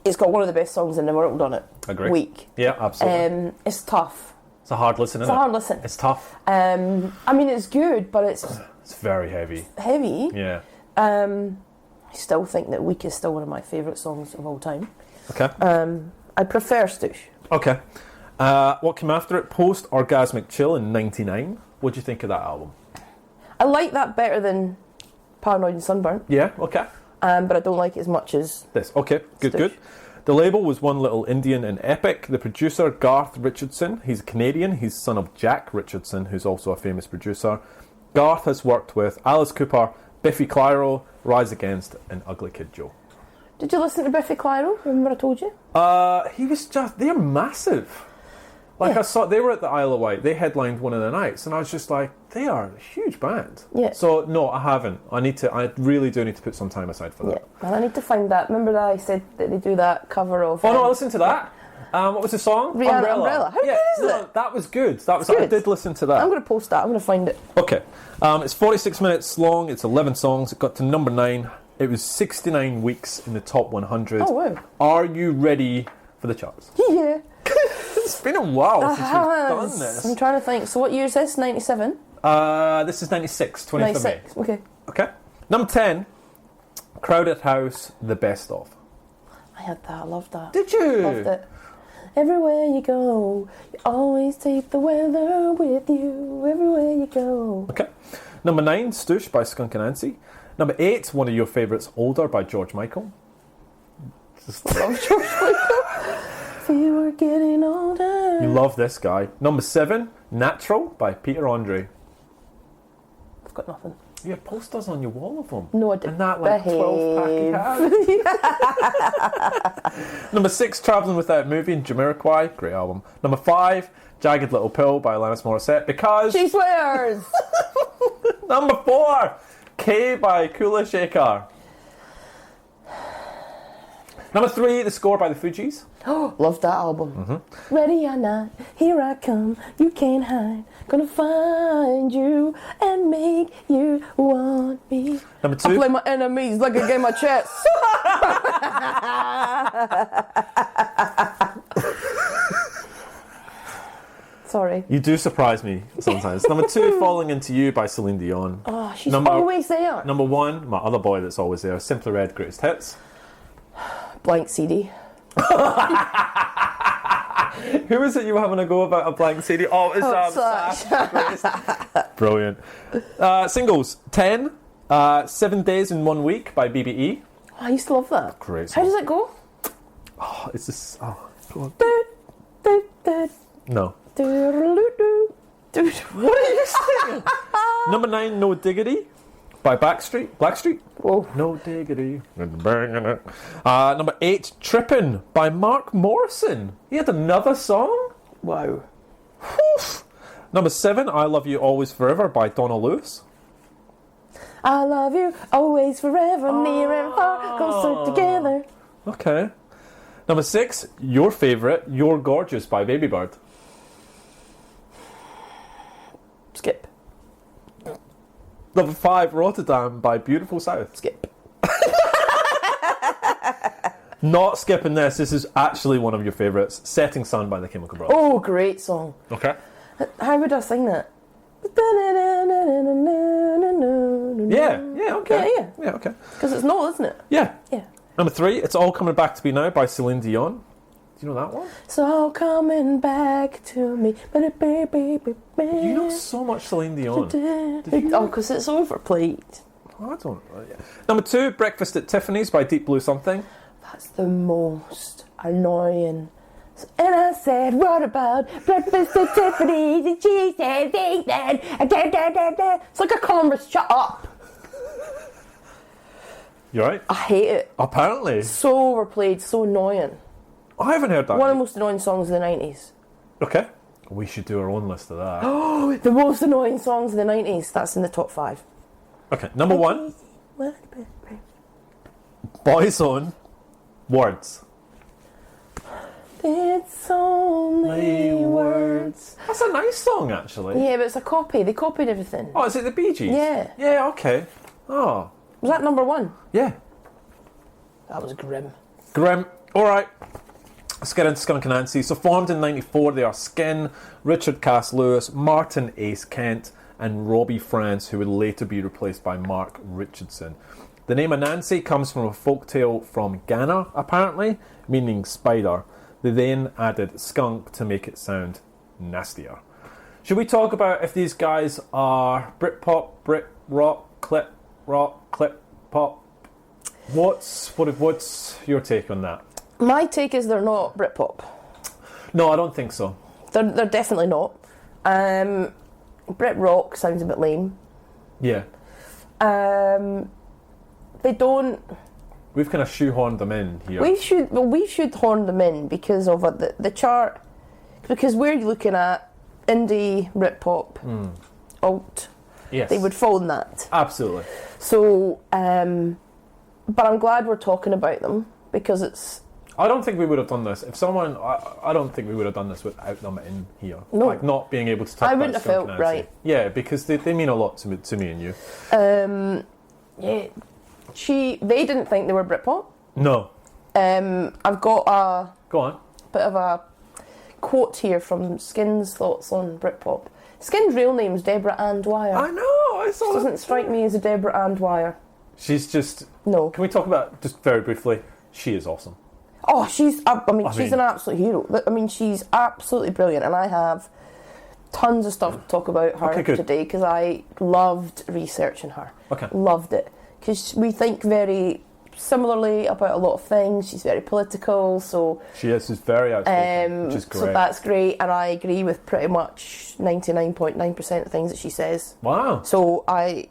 it's got one of the best songs in the world on it. Agree. Weak. Yeah, absolutely. It's tough. It's a hard listen, isn't it? It's a hard listen. It's tough. I mean, it's good, but it's It's very heavy. heavy. Yeah. I still think that Weak is still one of my favourite songs of all time. Okay. I prefer Stoosh. Okay. What came after it? Post Orgasmic Chill in 99. What do you think of that album? I like that better than Paranoid and Sunburn, Yeah, okay. but I don't like it as much as... This. Okay, good, Stoosh. good. The label was One Little Indian in Epic. The producer, Garth Richardson, he's a Canadian. He's son of Jack Richardson, who's also a famous producer. Garth has worked with Alice Cooper, Biffy Clyro, Rise Against, and Ugly Kid Joe. Did you listen to Biffy Clyro? Remember I told you? They're massive. Like, Yeah. I saw, they were at the Isle of Wight. They headlined one of the nights, and I was just like, they are a huge band. Yeah. So, no, I haven't. I really do need to put some time aside for that. Yeah. And I need to find that. Remember that I said that they do that cover of... Oh, no, I listened to that. What was the song? Rihanna, Umbrella. How good is it? That was good. I good. did listen to that. I'm going to post that. I'm going to find it. Okay. It's 46 minutes long. It's 11 songs. It got to number 9. It was 69 weeks in the top 100. Oh, wow. Are you ready for the charts? Yeah. It's been a while since we've done this. I'm trying to think. So what year is this? 97? This is 96, 20th of May. 96. Okay. Okay. Number 10, Crowded House, The Best Of. I had that. I loved that. Did you? Loved it. Everywhere you go, you always take the weather with you. Everywhere you go. Okay. Number 9, Stoosh by Skunk and Anansie. Number 8, one of your favourites, Older by George Michael. Love George Michael. We were getting older. You love this guy. Number 7, Natural by Peter Andre. I've got nothing. You have posters on your wall of them. No, I didn't. And that, like, 12-pack he had. Number 6, Travelling Without Moving, Jamiroquai. Great album. Number 5, Jagged Little Pill by Alanis Morissette, because... She swears! Number 4, K by Kula Shaker. Number 3, The Score by the Fugees. Oh, loved that album. Mm-hmm. Ready or not, here I come, you can't hide. Gonna find you and make you want me. Number 2. I play my enemies like a game of chess. Sorry. You do surprise me sometimes. Number 2, Falling Into You by Celine Dion. Oh, she's always there. Number 1, my other boy that's always there, Simply Red, Greatest Hits. Blank CD. Who is it you were having a go about a blank CD? Oh, it's Sash. Brilliant. Singles, 10, 7 Days in 1 Week by BBE. Oh, I used to love that. Great song. How does it go? Oh, it's just... Oh, go on. No. What are you saying? Number 9, No Diggity by Blackstreet. Whoa. No Diggity. Number 8, Trippin' by Mark Morrison. He had another song? Wow. Whew. Number 7, I Love You Always Forever by Donna Lewis. I love you always, forever, near and far, closer together. Okay. Number 6, your favourite, You're Gorgeous by Baby Bird. Skip. Number 5, Rotterdam by Beautiful South. Skip. Not skipping this. This is actually one of your favourites. Setting Sun by the Chemical Brothers. Oh, great song. Okay. How would I sing that? Yeah, okay. Yeah. Okay. Because it's not, isn't it? Yeah. Yeah. Number 3, It's All Coming Back to Me Now by Celine Dion. Do you know that one? It's all coming back to me. You know so much Celine Dion. Oh, because it's overplayed. Oh, I don't know. Yeah. Number 2, Breakfast at Tiffany's by Deep Blue Something. That's the most annoying. And I said, what about breakfast at Tiffany's? And she said, think that. It's like a converse. Shut up. You right? I hate it. Apparently. So overplayed, so annoying. I haven't heard that. One of the most annoying songs of the 90s. Okay. We should do our own list of that. Oh, the most annoying songs of the 90s. That's in the top 5. Okay, number 1, Boyzone, Words. It's only words. That's a nice song, actually. Yeah, but it's a copy. They copied everything. Oh, is it the Bee Gees? Yeah. Yeah, okay. Oh. Was that number 1? Yeah. That was grim. Grim. Alright. Let's get into Skunk and Anansie. So formed in 94, they are Skin, Richard Cass Lewis, Martin Ace Kent, and Robbie France, who would later be replaced by Mark Richardson. The name Anansie comes from a folktale from Ghana, apparently, meaning spider. They then added skunk to make it sound nastier. Should we talk about if these guys are Britpop, Brit rock, clip pop? What's your take on that? My take is they're not Britpop. No, I don't think so. They're definitely not. Brit rock sounds a bit lame. Yeah. They don't. We've kind of shoehorned them in here. We should horn them in because of the chart. Because we're looking at indie, Britpop, alt. Yes. They would fall in that. Absolutely. So, but I'm glad we're talking about them because it's. I don't think we would have done this if someone. I don't think we would have done this without them in here. No. Like not being able to talk. I about wouldn't have Skunk felt and Anansie. right. Yeah, because they mean a lot to me and you. Yeah. They didn't think they were Britpop. No. I've got a Go on. bit of a quote here from Skin's thoughts on Britpop. Skin's real name's Deborah Ann Dwyer. I know. I saw. Doesn't strike me as a Deborah Ann Dwyer. She's just. No. Can we talk about just very briefly? She is awesome. Oh, she's an absolute hero. I mean, she's absolutely brilliant, and I have tons of stuff to talk about her today because I loved researching her. Okay. Loved it because we think very similarly about a lot of things. She's very political, so She's very outspoken, which is great. So that's great, and I agree with pretty much 99.9% of things that she says. Wow. So and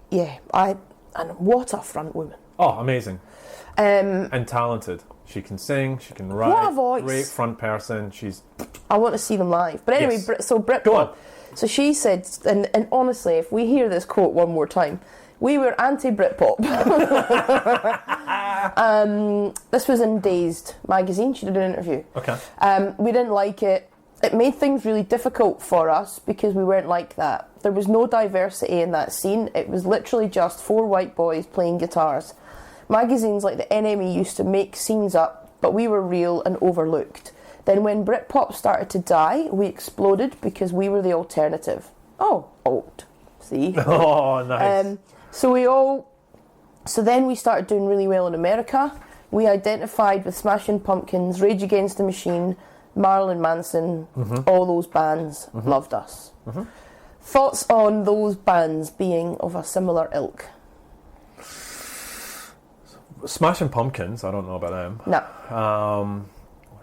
what a front woman. Oh, amazing. And talented. She can sing, she can write. What a voice. Great front person. I want to see them live. But anyway, Yes. so Britpop. Go on. So she said, and honestly, if we hear this quote one more time, we were anti-Britpop. This was in Dazed magazine. She did an interview. Okay. We didn't like it. It made things really difficult for us because we weren't like that. There was no diversity in that scene. It was literally just 4 white boys playing guitars. Magazines like the NME used to make scenes up, but we were real and overlooked. Then when Britpop started to die, we exploded because we were the alternative. Oh, alt. See? Oh, nice. So then we started doing really well in America. We identified with Smashing Pumpkins, Rage Against the Machine, Marilyn Manson, all those bands loved us. Thoughts on those bands being of a similar ilk? Smashing Pumpkins, I don't know about them. No.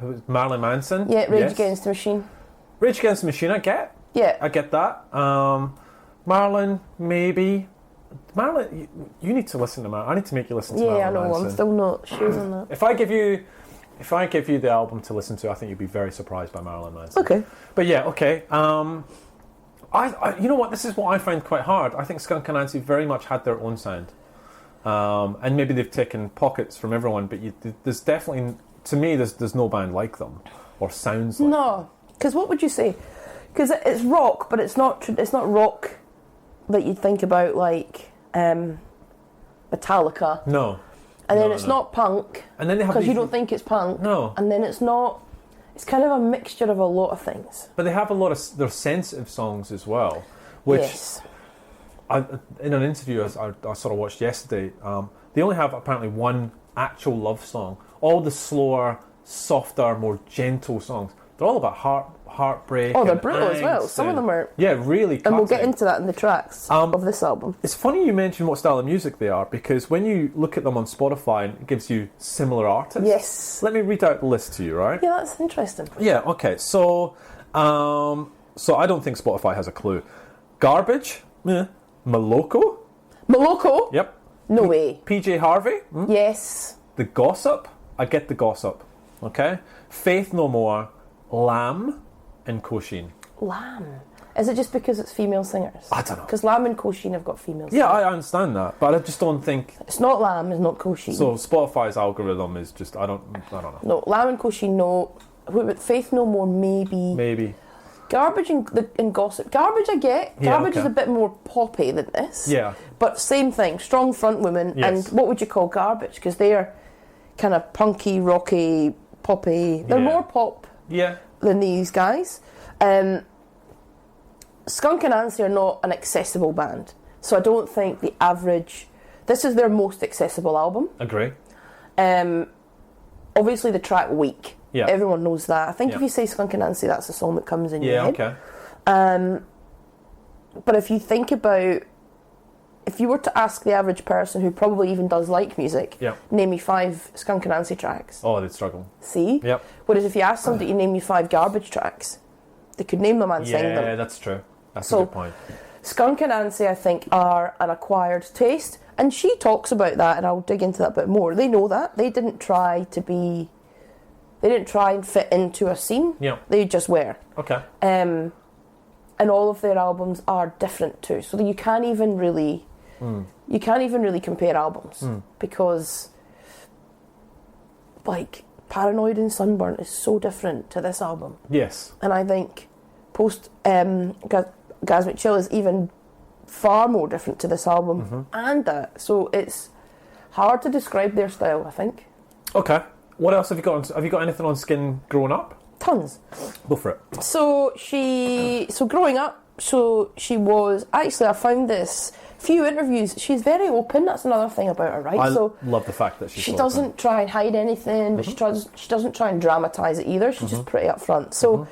Who was Marilyn Manson? Yeah, Rage Against the Machine. Rage Against the Machine, I get. Yeah. I get that. Marilyn, maybe. Marilyn, you need to listen to Marilyn. I need to make you listen to Marilyn Yeah, I know. Manson. I'm still not sure on that. If I give you the album to listen to, I think you'd be very surprised by Marilyn Manson. Okay. But yeah, okay. I you know what? This is what I find quite hard. I think Skunk and Anansie very much had their own sound, and maybe they've taken pockets from everyone. But there's definitely, to me, there's no band like them or sounds like them. No, because what would you say? Because it's rock, but it's not rock that you'd think about like Metallica. No. And then No, it's no. not punk. And then they have because you these- don't think it's punk. No. And then it's not. It's kind of a mixture of a lot of things. But they have a lot of their sensitive songs as well, which Yes. in an interview I sort of watched yesterday. They only have apparently one actual love song. All the slower, softer, more gentle songs, they're all about heartbreak. Oh, they're and brutal as well. angst Some of them are. Yeah, really. And we'll get cutting. into that in the tracks of this album. It's funny you mention what style of music they are, because when you look at them on Spotify, it gives you similar artists. Yes. Let me read out the list to you, right? Yeah, that's interesting. Yeah, okay. So I don't think Spotify has a clue. Garbage, Moloko, Moloko? yep. No way. PJ Harvey, Yes. The Gossip, I get The Gossip, okay? Faith No More, Lamb, and Koshin. Lamb. Is it just because it's female singers? I don't know. Because Lamb and Koshin have got female singers. Yeah, I understand that, but I just don't think... It's not Lamb, it's not Koshin. So Spotify's algorithm is just, I don't know. No, Lamb and Koshin, no. Faith No More, maybe. Maybe. Garbage and Gossip. Garbage I get. Yeah, Garbage okay. is a bit more poppy than this. Yeah. But same thing, strong front women. Yes. And what would you call Garbage? Because they're kind of punky, rocky, poppy. They're Yeah. more pop Yeah. than these guys. Skunk and Anansie are not an accessible band. So I don't think the average... This is their most accessible album. Agree. Obviously the track Weak. Yeah. Everyone knows that. I think Yeah. if you say Skunk and Anansie, that's the song that comes in your Yeah, head. okay. But if you think about... If you were to ask the average person who probably even does like music, Yeah. name me 5 Skunk and Anansie tracks. Oh, they'd struggle. See? Yep. Whereas if you ask somebody to name you 5 Garbage tracks, they could name them and sing them. Yeah, that's true. That's So- a good point. Skunk and Anansie, I think, are an acquired taste, and she talks about that, and I'll dig into that a bit more. They know that. They didn't try and fit into a scene. Yeah. They just were. Okay. And all of their albums are different too. So that you can't even really compare albums because like Paranoid and Sunburn is so different to this album. Yes. And I think post Gasmic Chill is even far more different to this album and that. So it's hard to describe their style, I think. Okay. What else have you got? Have you got anything on Skin growing up? Tons. Go for it. So growing up, she was, actually I found this few interviews, she's very open, that's another thing about her, right? I So love the fact that she doesn't try and hide anything, but she doesn't try and dramatise it either, she's just pretty upfront. So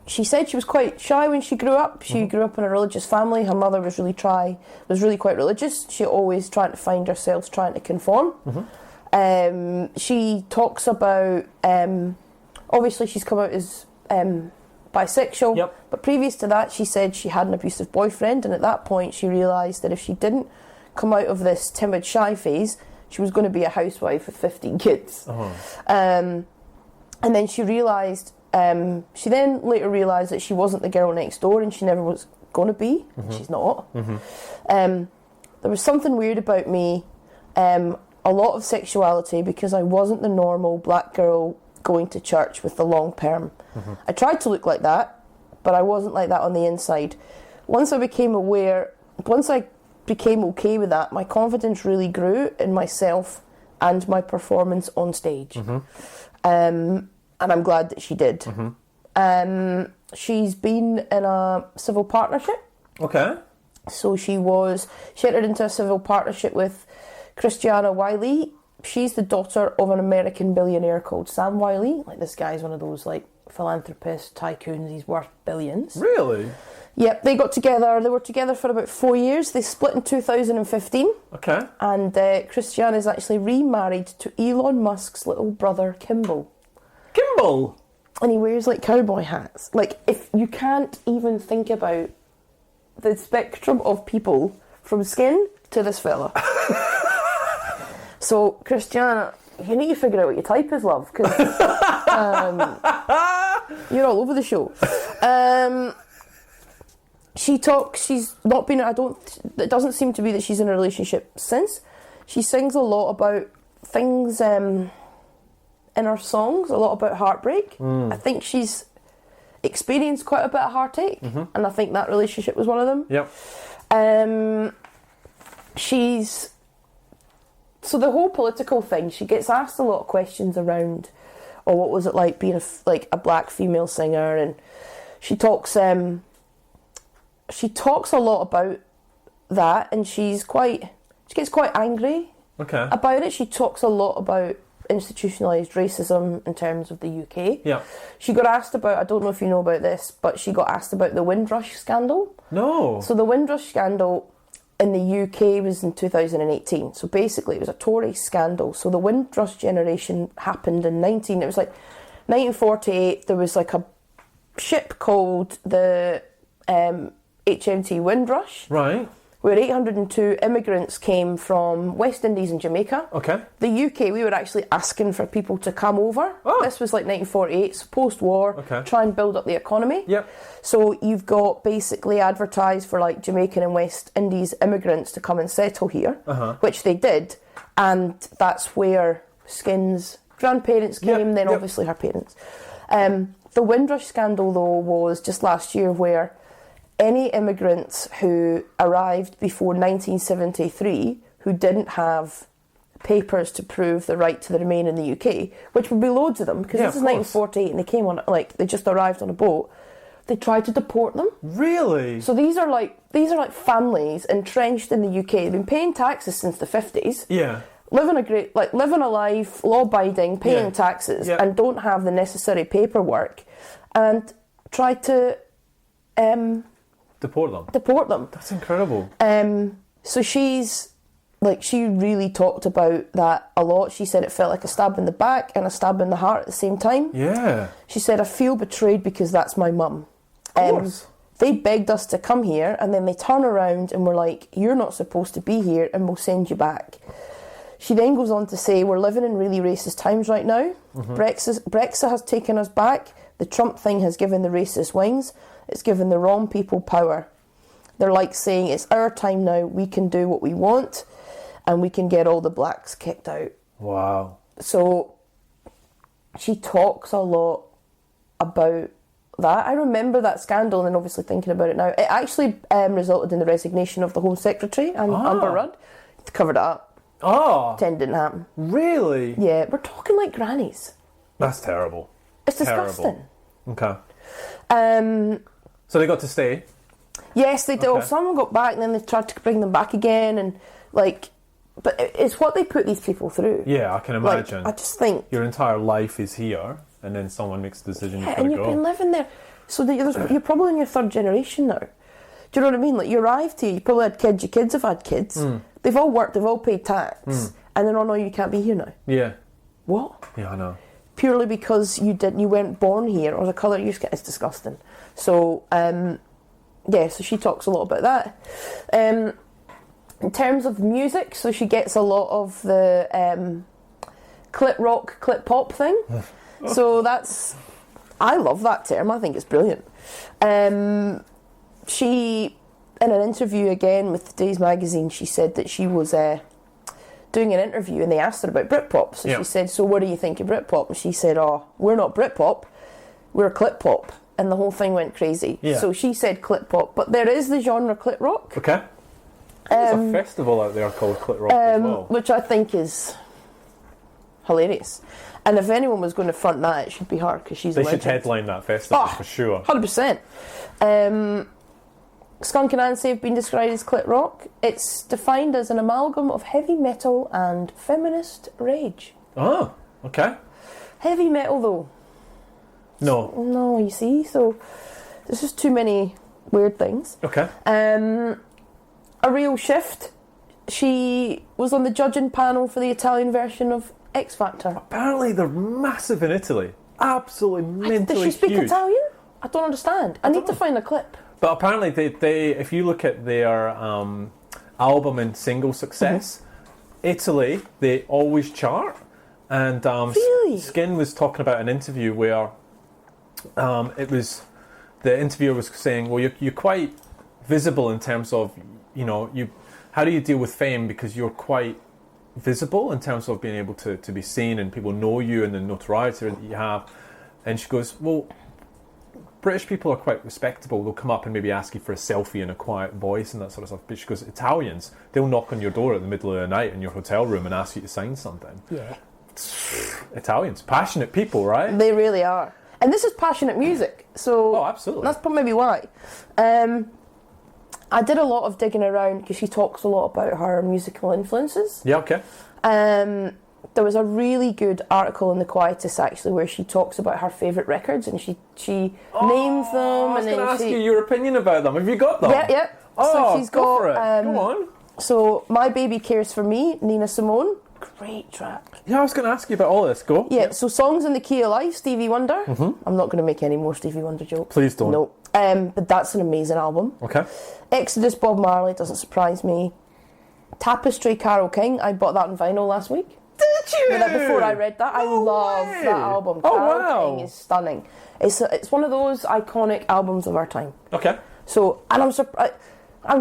she said she was quite shy when she grew up. She grew up in a religious family. Her mother was really quite religious. She always trying to find herself, trying to conform. She talks about, obviously she's come out as bisexual, but previous to that she said she had an abusive boyfriend, and at that point she realised that if she didn't come out of this timid, shy phase, she was going to be a housewife with 15 kids. And then she realised, she then later realised that she wasn't the girl next door, and she never was going to be. She's not. There was something weird about me, a lot of sexuality, because I wasn't the normal black girl going to church with the long perm. I tried to look like that, but I wasn't like that on the inside. Once I became okay with that, my confidence really grew in myself and my performance on stage. And I'm glad that she did. She's been in a civil partnership. Okay. So she entered into a civil partnership with Christiana Wiley. She's the daughter of an American billionaire called Sam Wiley. Like, this guy's one of those like philanthropist tycoons. He's worth billions. Really? Yep, they got together. They were together for about 4 years. They split in 2015. Okay. And Christiana's actually remarried to Elon Musk's little brother, Kimball. Kimball? And he wears like cowboy hats. Like, if you can't even think about the spectrum of people from skin to this fella. So, Christiana, you need to figure out what your type is, love, because you're all over the show. She talks, she's not been, it doesn't seem to be that she's in a relationship since. She sings a lot about things in her songs, a lot about heartbreak. I think she's experienced quite a bit of heartache, and I think that relationship was one of them. So the whole political thing, she gets asked a lot of questions around, what was it like being a black female singer, and she talks a lot about that, and she gets quite angry about it. She talks a lot about institutionalised racism in terms of the UK. She got asked about, I don't know if you know about this, but she got asked about the Windrush scandal. No. So the Windrush scandal in the UK was in 2018. So basically it was a Tory scandal. So the Windrush generation happened in 1948. There was like a ship called the HMT Windrush. Right. Where 802 immigrants came from West Indies and Jamaica. Okay. The UK, we were actually asking for people to come over. This was like 1948, so post-war, try and build up the economy. So you've got basically advertised for like Jamaican and West Indies immigrants to come and settle here, which they did, and that's where Skin's grandparents came, then obviously her parents. The Windrush scandal, though, was just last year, where any immigrants who arrived before 1973 who didn't have papers to prove the right to remain in the UK, which would be loads of them, because this is 1948 and they came on, like, they just arrived on a boat, they tried to deport them. Really? So these are like families entrenched in the UK. They've been paying taxes since the 50s. Living a life, law-abiding, paying taxes, and don't have the necessary paperwork, and try to deport them. That's incredible. So she really talked about that a lot. She said it felt like a stab in the back and a stab in the heart at the same time. She said, I feel betrayed because that's my mum. They begged us to come here, and then they turn around and were like, you're not supposed to be here, and we'll send you back. She then goes on to say, we're living in really racist times right now. Brexit has taken us back. The Trump thing has given the racist wings. It's given the wrong people power. They're like saying, it's our time now, we can do what we want, and we can get all the blacks kicked out. Wow. So she talks a lot about that. I remember that scandal, and then obviously thinking about it now. It actually resulted in the resignation of the Home Secretary, Amber Rudd. Covered it up. Pretend didn't happen. Really? Yeah, we're talking like grannies. That's terrible. It's disgusting. Okay. So they got to stay? Yes, they did. Well, some got back, and then they tried to bring them back again, and but it's what they put these people through. Yeah, I can imagine. I just think your entire life is here. and then someone makes the decision Yeah, you've and got you've to been go. living there. So that you're probably in your third generation now. Do you know what I mean? Like, you arrived here, you probably had kids, your kids have had kids. They've all worked, they've all paid tax. And then, oh no, you can't be here now. Yeah. What? Yeah, I know. Purely because you weren't born here, or the colour you skin. It's disgusting. So, yeah, so she talks a lot about that. In terms of music, so she gets a lot of the clit rock, clit pop thing. So I love that term. I think it's brilliant. She, in an interview again with Today's Magazine, she said that she was doing an interview and they asked her about Britpop. So she said, so what do you think of Britpop? And she said, oh, we're not Britpop, we're clit pop. And the whole thing went crazy. Yeah. So she said clit pop, but there is the genre clit rock. Okay. There's a festival out there called Clit Rock as well. Which I think is hilarious. And if anyone was going to front that, it should be her, because she's a legend. They should headline that festival for sure. 100%. Skunk and Anansie have been described as clit rock. It's defined as an amalgam of heavy metal and feminist rage. Oh, okay. Heavy metal, though. No, you see, so there's just too many weird things. Okay. A real shift. She was on the judging panel for the Italian version of X Factor. Apparently they're massive in Italy. Absolutely mentally huge. Does she speak huge. Italian? I don't understand. I need to find a clip. But apparently they if you look at their album and single success, Italy, they always chart. And really? Skin was talking about an interview where it was the interviewer was saying, well, you're quite visible in terms of, how do you deal with fame, because you're quite visible in terms of being able to be seen and people know you and the notoriety that you have. And she goes, well, British people are quite respectable. They'll come up and maybe ask you for a selfie in a quiet voice and that sort of stuff. But she goes, Italians, they'll knock on your door at the middle of the night in your hotel room and ask you to sign something. Yeah. Italians, passionate people, right? They really are. And this is passionate music, so absolutely. That's maybe why. I did a lot of digging around because she talks a lot about her musical influences. Yeah, okay. There was a really good article in The Quietus actually where she talks about her favourite records and she names them. I was going to ask you your opinion about them. Have you got them? Yeah. Oh, so she's go got. for it. Go on. So My Baby Cares for Me, Nina Simone. Great track. Yeah, I was going to ask you about all this. Go. Yeah, so Songs in the Key of Life, Stevie Wonder. I'm not going to make any more Stevie Wonder jokes. Please don't. No. But that's an amazing album. Okay. Exodus, Bob Marley, doesn't surprise me. Tapestry, Carole King. I bought that on vinyl last week. Did you? Before I read that, I love that album. Carole King is stunning. It's one of those iconic albums of our time. Okay. So, and I'm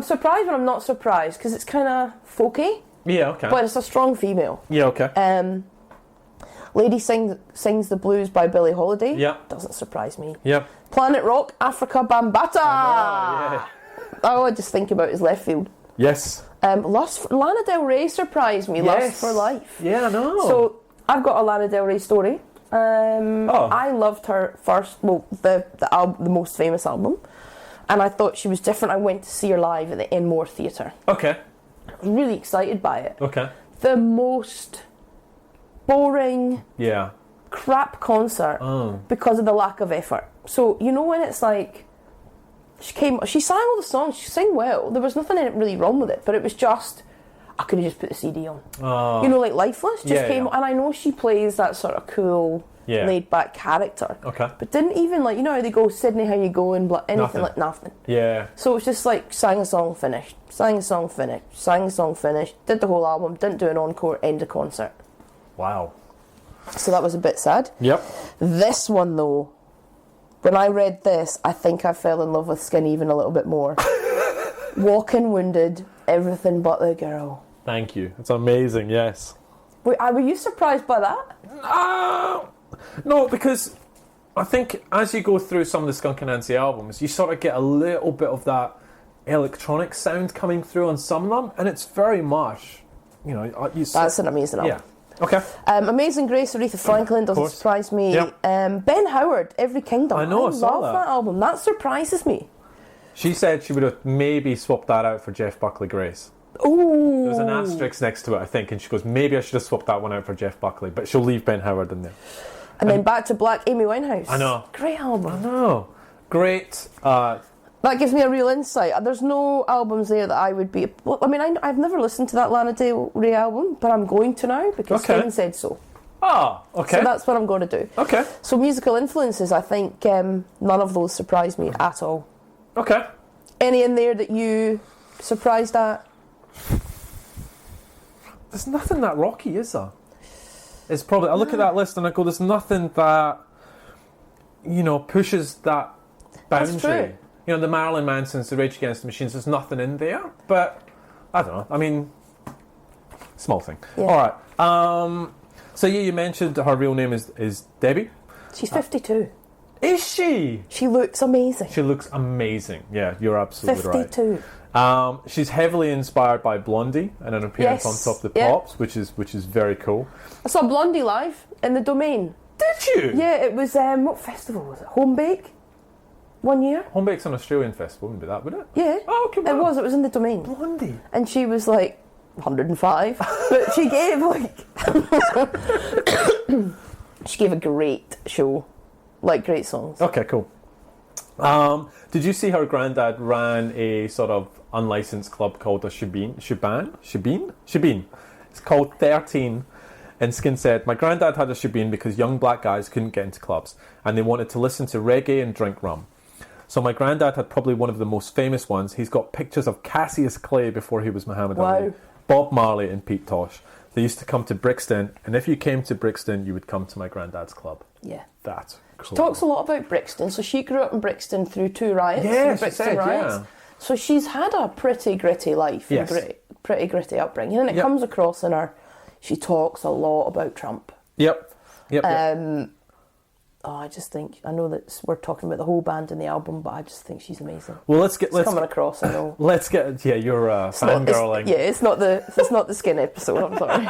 surprised, but I'm not surprised because it's kind of folky. Yeah, okay. But it's a strong female. Yeah, okay. Lady Sings the Blues by Billie Holiday. Yeah. Doesn't surprise me. Yeah. Planet Rock, Africa Bambata. Yeah. All I just think about is left field. Yes. Lana Del Rey surprised me. Yes. Lust for Life. Yeah, I know. So I've got a Lana Del Rey story. I loved her first, the most famous album, and I thought she was different. I went to see her live at the Enmore Theatre. Okay. I was really excited by it. Okay. The most boring, Yeah. crap concert because of the lack of effort. So when it's like she sang all the songs, she sang well. There was nothing really wrong with it, but it was just I could have just put the CD on. Like Lifeless just came, and I know she plays that sort of cool, laid back character. Okay. But didn't even how they go, Sydney, how you going, anything like nothing. Yeah. So it's just like sang a song, finished, sang a song, finished, sang a song, finished, did the whole album, didn't do an encore, end of concert. Wow. So that was a bit sad. Yep. This one though, when I read this, I think I fell in love with Skin even a little bit more. Walking Wounded, Everything But the Girl. Thank you. It's amazing, yes. Were you surprised by that? No, because I think as you go through some of the Skunk and Anansie albums, you sort of get a little bit of that electronic sound coming through on some of them, and it's very much, That's an amazing album. Yeah. Okay. Amazing Grace, Aretha Franklin, doesn't surprise me. Yep. Ben Howard, Every Kingdom. I know, I saw love that album. That surprises me. She said she would have maybe swapped that out for Jeff Buckley Grace. Ooh. There's an asterisk next to it, I think, and she goes, maybe I should have swapped that one out for Jeff Buckley, but she'll leave Ben Howard in there. And then Back to Black, Amy Winehouse. I know. Great album. I know. Great. That gives me a real insight. There's no albums there that I would be... Well, I mean, I've never listened to that Lana Del Rey album, but I'm going to now because Kevin said so. Ah, okay. So that's what I'm going to do. Okay. So musical influences, I think none of those surprised me at all. Okay. Any in there that you surprised at? There's nothing that rocky, is there? It's probably... I look at that list and I go, there's nothing that, pushes that boundary. That's true. The Marilyn Mansons, the Rage Against the Machines, there's nothing in there. But, I don't know. I mean, small thing. Yeah. All right. So, you mentioned her real name is Debbie. She's 52. Is she? She looks amazing. She looks amazing. Yeah, you're absolutely 52. right. She's heavily inspired by Blondie and an appearance on Top of the Pops, which is very cool. I saw Blondie live in the Domain. Did you? Yeah, it was, what festival was it? Home Bake? One year. Home Bake's an Australian festival, wouldn't be that, would it? Yeah. Oh, okay. Wow. It was in the Domain. Blondie. And she was like 105. But she gave she gave a great show. Like great songs. Okay, cool. Did you see her granddad ran a sort of unlicensed club called a Shebeen? It's called 13. And Skin said, my granddad had a Shebeen because young black guys couldn't get into clubs and they wanted to listen to reggae and drink rum. So my granddad had probably one of the most famous ones. He's got pictures of Cassius Clay before he was Muhammad Ali, Bob Marley and Pete Tosh. They used to come to Brixton, and if you came to Brixton, you would come to my granddad's club. Yeah. That's cool. She talks a lot about Brixton. So she grew up in Brixton through 2 riots. Yeah, the Brixton riots. yeah. So she's had a pretty gritty life. Yes. And pretty gritty upbringing. And it comes across in her... She talks a lot about Trump. Yep. I just think... I know that we're talking about the whole band in the album, but I just think she's amazing. Well, let's coming across, I know. Let's get... Yeah, you're fangirling. It's not the Skin episode, I'm sorry.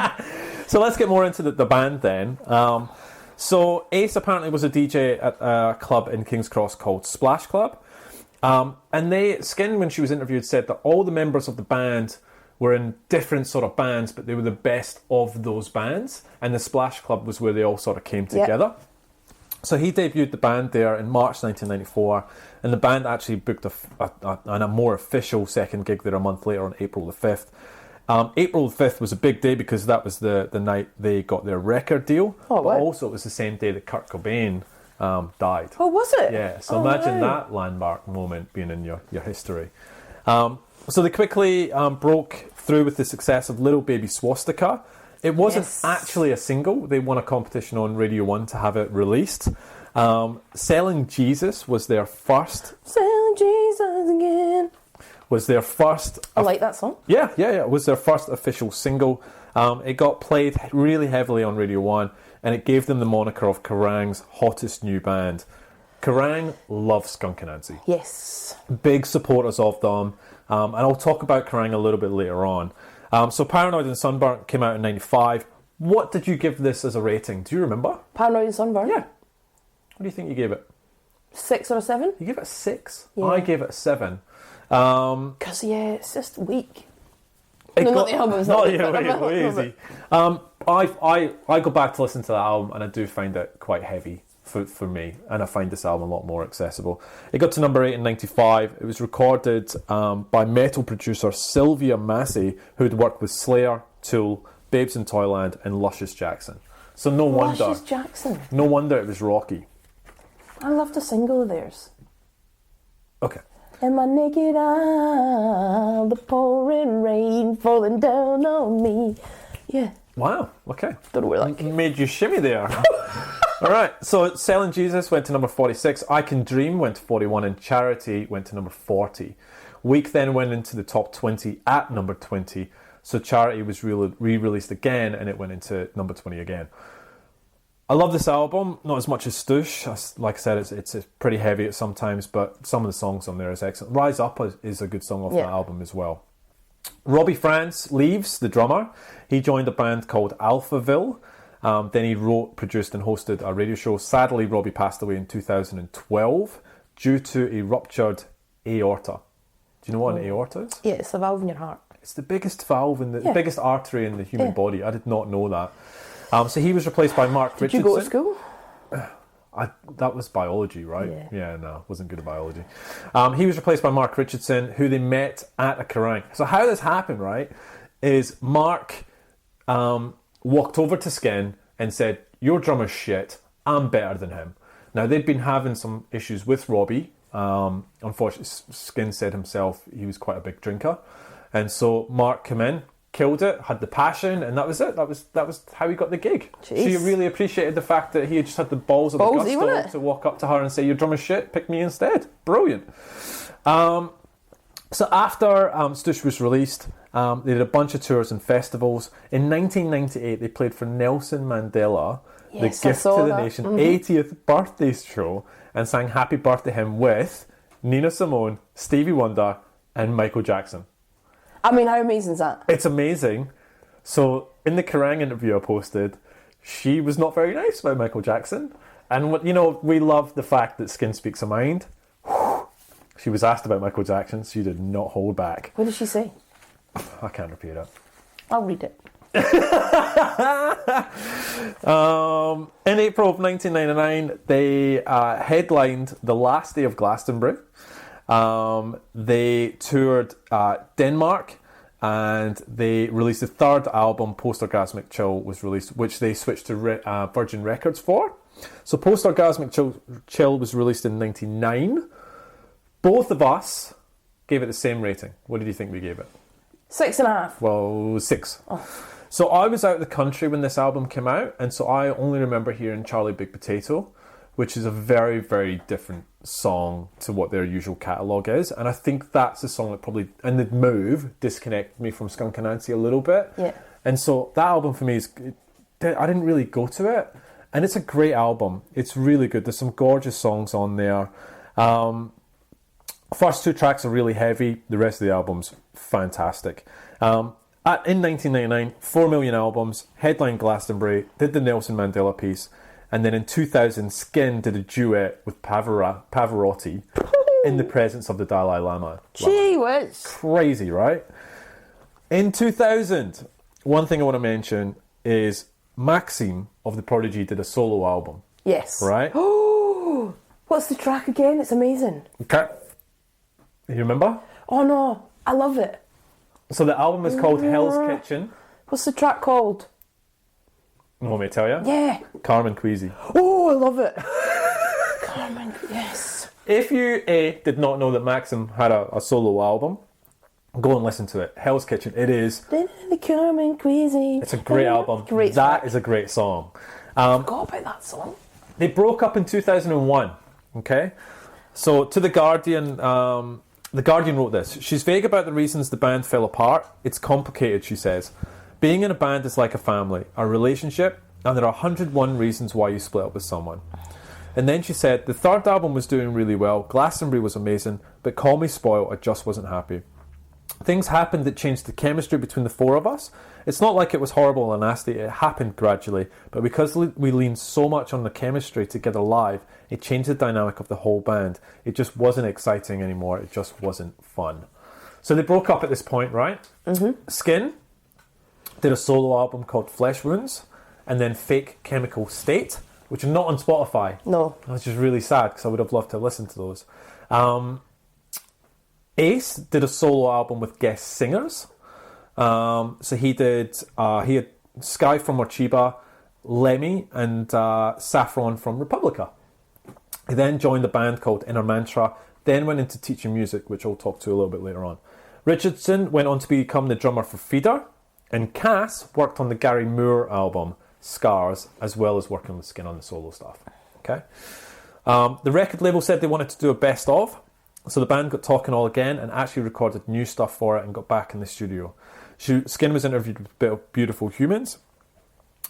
So let's get more into the band then. So Ace apparently was a DJ at a club in King's Cross called Splash Club. And Skin, when she was interviewed, said that all the members of the band were in different sort of bands, but they were the best of those bands. And the Splash Club was where they all sort of came together. So he debuted the band there in March 1994, and the band actually booked a more official second gig there a month later on April the 5th. April the 5th was a big day because that was the night they got their record deal. But also it was the same day that Kurt Cobain died. Oh, was it? Yeah, so imagine that landmark moment being in your history. So they quickly broke through with the success of Little Baby Swastika. It wasn't actually a single. They won a competition on Radio 1 to have it released. Selling Jesus was their first... Selling Jesus again. Was their first... I like that song. Yeah. It was their first official single. It got played really heavily on Radio 1, and it gave them the moniker of Kerrang's hottest new band. Kerrang loves Skunk Anansie. Yes. Big supporters of them. And I'll talk about Kerrang a little bit later on. So Paranoid and Sunburnt came out in 95. What did you give this as a rating? Do you remember? Paranoid and Sunburnt? Yeah. What do you think you gave it? 6 or a 7? You gave it a 6? Yeah. I gave it a 7. Because, it's just weak. Not the album. Easy. I go back to listen to that album and I do find it quite heavy for me, and I find this album a lot more accessible. It got to number 8 in 95. It was recorded by metal producer Sylvia Massey, who'd worked with Slayer, Tool, Babes in Toyland and Luscious Jackson. So no wonder. Luscious Jackson. No wonder it was rocky. I loved a single of theirs. Okay. In my naked eye, the pouring rain falling down on me. Yeah. Wow, okay. Don't know where that came. Made you shimmy there. All right, so Selling Jesus went to number 46. I Can Dream went to 41, and Charity went to number 40. Weak then went into the top 20 at number 20. So Charity was re-released again, and it went into number 20 again. I love this album, not as much as Stoosh. Like I said, it's pretty heavy at sometimes, but some of the songs on there is excellent. Rise Up is a good song off that album as well. Robbie France leaves, the drummer. He joined a band called Alphaville. Then he wrote, produced and hosted a radio show. Sadly, Robbie passed away in 2012 due to a ruptured aorta. Do you know what an aorta is? Yeah, it's a valve in your heart. It's the biggest valve in the biggest artery in the human body. I did not know that. So he was replaced by Mark Richardson. Did you go to school? That was biology, right? Yeah. No, wasn't good at biology. He was replaced by Mark Richardson, who they met at a Kerrang. So how this happened, right, is Mark walked over to Skin and said, "Your drummer's shit. I'm better than him." Now, they'd been having some issues with Robbie. Unfortunately, Skin said himself he was quite a big drinker. And so Mark came in, killed it, had the passion, and that was it. That was how he got the gig. Jeez. She really appreciated the fact that he had just had the balls of the gusto to walk up to her and say, "Your drummer's shit, pick me instead." Brilliant. So after Stoosh was released, they did a bunch of tours and festivals. In 1998, they played for Nelson Mandela, the Gift to the Nation 80th birthday show, and sang Happy Birthday hymn with Nina Simone, Stevie Wonder, and Michael Jackson. I mean, how amazing is that? It's amazing. So in the Kerrang interview I posted, she was not very nice about Michael Jackson. And we love the fact that Skin speaks her mind. She was asked about Michael Jackson. She did not hold back. What did she say? I can't repeat it. I'll read it. In April of 1999, they headlined the last day of Glastonbury. They toured Denmark, and they released the third album, Post-Orgasmic Chill, was released, which they switched to Virgin Records for. So Post-Orgasmic Chill was released in 1999. Both of us gave it the same rating. What did you think we gave it? 6.5. Well, 6. So I was out of the country when this album came out, and so I only remember hearing Charlie Big Potato, which is a very, very different song to what their usual catalogue is. And I think that's the song that probably, and the move, disconnected me from Skunk and Anansie a little bit. Yeah. And so that album for me is, I didn't really go to it. And it's a great album. It's really good. There's some gorgeous songs on there. First 2 tracks are really heavy. The rest of the album's fantastic. In 1999, 4 million albums, headlined Glastonbury, did the Nelson Mandela piece, and then in 2000, Skin did a duet with Pavarotti in the presence of the Dalai Lama. Gee whiz. Crazy, right? In 2000, one thing I want to mention is Maxime of The Prodigy did a solo album. Yes. Right? Oh, what's the track again? It's amazing. Okay. You remember? Oh no, I love it. So the album is called Hell's Kitchen. What's the track called? You want me to tell you? Yeah. Carmen Queasy. Oh, I love it. Carmen, yes. If you did not know that Maxim had a solo album, go and listen to it. Hell's Kitchen. It is. The Carmen Queasy. It's a great album. Great. That is a great song. I forgot about that song. They broke up in 2001. Okay, so to The Guardian. The Guardian wrote this. She's vague about the reasons the band fell apart. It's complicated, she says. Being in a band is like a family, a relationship, and there are 101 reasons why you split up with someone. And then she said, the third album was doing really well, Glastonbury was amazing, but Call Me Spoiled, I just wasn't happy. Things happened that changed the chemistry between the 4 of us. It's not like it was horrible and nasty, it happened gradually, but because we leaned so much on the chemistry together live, it changed the dynamic of the whole band. It just wasn't exciting anymore, it just wasn't fun. So they broke up at this point, right? Mm-hmm. Skin did a solo album called Flesh Wounds, and then Fake Chemical State, which are not on Spotify. No. Which is really sad, because I would have loved to listen to those. Ace did a solo album with guest singers. So he had Sky from Orchiba, Lemmy, and Saffron from Republica. He then joined a band called Inner Mantra, then went into teaching music, which I'll talk to a little bit later on. Richardson went on to become the drummer for Feeder, and Cass worked on the Gary Moore album, Scars, as well as working with Skin on the solo stuff. Okay. The record label said they wanted to do a best of, so the band got talking all again and actually recorded new stuff for it and got back in the studio. Skin was interviewed with Beautiful Humans,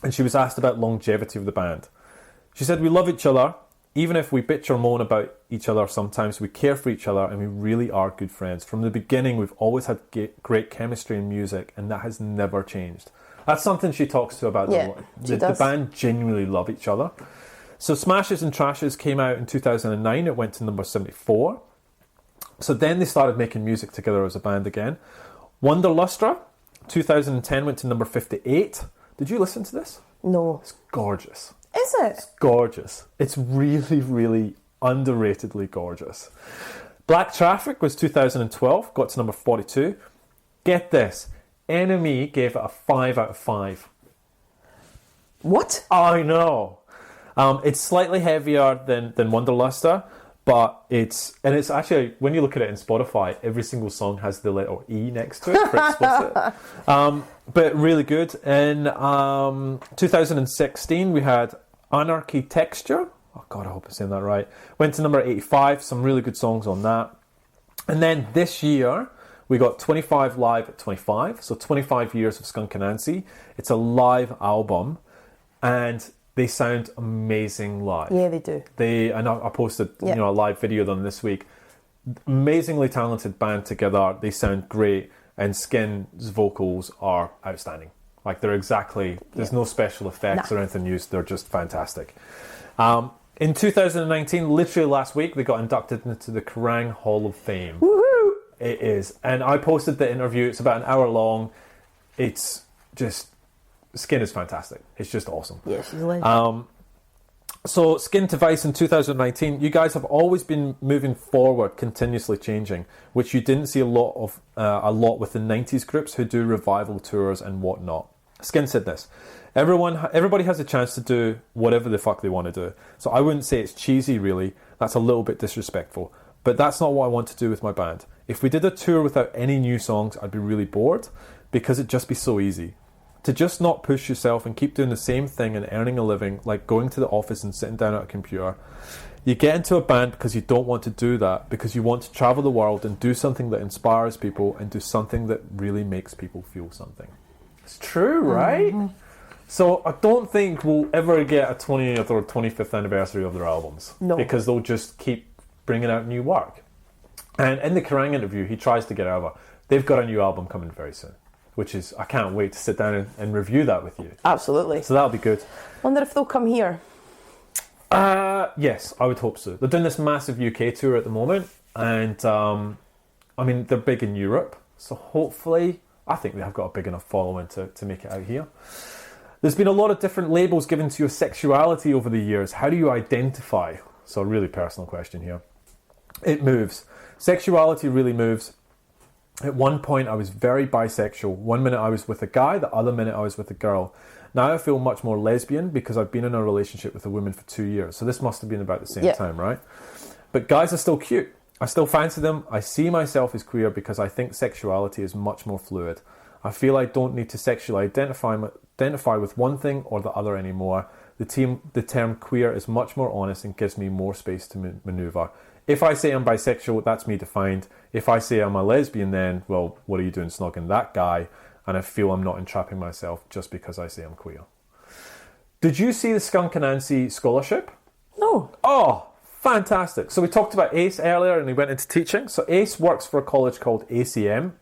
and she was asked about longevity of the band. She said, we love each other, even if we bitch or moan about each other sometimes, we care for each other and we really are good friends. From the beginning, we've always had great chemistry in music, and that has never changed. That's something she talks to about. Yeah, the band genuinely love each other. So Smashes and Trashes came out in 2009. It went to number 74. So then they started making music together as a band again. Wonderlustra, 2010, went to number 58. Did you listen to this? No. It's gorgeous. Is it? Gorgeous. It's really, really underratedly gorgeous. Black Traffic was 2012, got to number 42. Get this, NME gave it a 5 out of 5. What? I know. It's slightly heavier than Wonderluster, but it's actually, when you look at it in Spotify, every single song has the letter E next to it for explicit. But really good. In 2016, we had Anarchy Texture. Oh God, I hope I'm saying that right. Went to number 85. Some really good songs on that. And then this year, we got 25 Live at 25. So 25 years of Skunk and Anansie. It's a live album, and they sound amazing live. Yeah, they do. I posted a live video of them this week. Amazingly talented band together. They sound great, and Skin's vocals are outstanding. Like there's no special effects or anything used. They're just fantastic. In 2019, literally last week, they got inducted into the Kerrang Hall of Fame. Woohoo! It is, and I posted the interview. It's about an hour long. It's just. Skin is fantastic. It's just awesome. Yeah, she's a legend. So Skin to Vice in 2019, you guys have always been moving forward, continuously changing, which you didn't see a lot with the 90s groups who do revival tours and whatnot. Skin said this, everybody has a chance to do whatever the fuck they want to do. So I wouldn't say it's cheesy really, that's a little bit disrespectful, but that's not what I want to do with my band. If we did a tour without any new songs, I'd be really bored, because it'd just be so easy. To just not push yourself and keep doing the same thing and earning a living, like going to the office and sitting down at a computer. You get into a band because you don't want to do that, because you want to travel the world and do something that inspires people and do something that really makes people feel something. It's true, right? Mm-hmm. So I don't think we'll ever get a 20th or 25th anniversary of their albums. No. Because they'll just keep bringing out new work. And in the Kerrang interview, he tries to get over. They've got a new album coming very soon, which is, I can't wait to sit down and review that with you. Absolutely. So that'll be good. Wonder if they'll come here. Yes, I would hope so. They're doing this massive UK tour at the moment, and they're big in Europe, so hopefully, I think they have got a big enough following to make it out here. There's been a lot of different labels given to your sexuality over the years. How do you identify? So a really personal question here. It moves. Sexuality really moves. At one point, I was very bisexual. One minute I was with a guy, the other minute I was with a girl. Now I feel much more lesbian because I've been in a relationship with a woman for 2 years. So this must have been about the same time, right? But guys are still cute. I still fancy them. I see myself as queer because I think sexuality is much more fluid. I feel I don't need to sexually identify with one thing or the other anymore. The term queer is much more honest and gives me more space to maneuver. If I say I'm bisexual, that's me defined. If I say I'm a lesbian, then, well, what are you doing snogging that guy? And I feel I'm not entrapping myself just because I say I'm queer. Did you see the Skunk and Anansie scholarship? No. Oh, fantastic. So we talked about Ace earlier and he went into teaching. So Ace works for a college called ACM,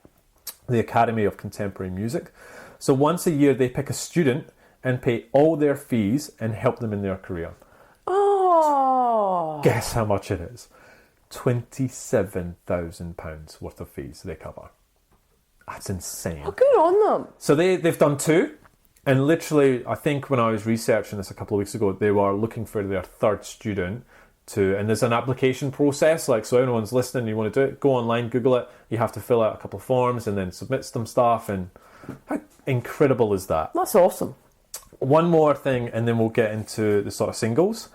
the Academy of Contemporary Music. So once a year they pick a student and pay all their fees and help them in their career. Oh. Guess how much it is? £27,000 worth of fees they cover. That's insane. Oh, good on them. So they've done 2, and literally, I think when I was researching this a couple of weeks ago, they were looking for their 3rd student and there's an application process, like, so everyone's listening, you want to do it, go online, Google it, you have to fill out a couple of forms and then submit some stuff, and how incredible is that? That's awesome. One more thing, and then we'll get into the sort of singles.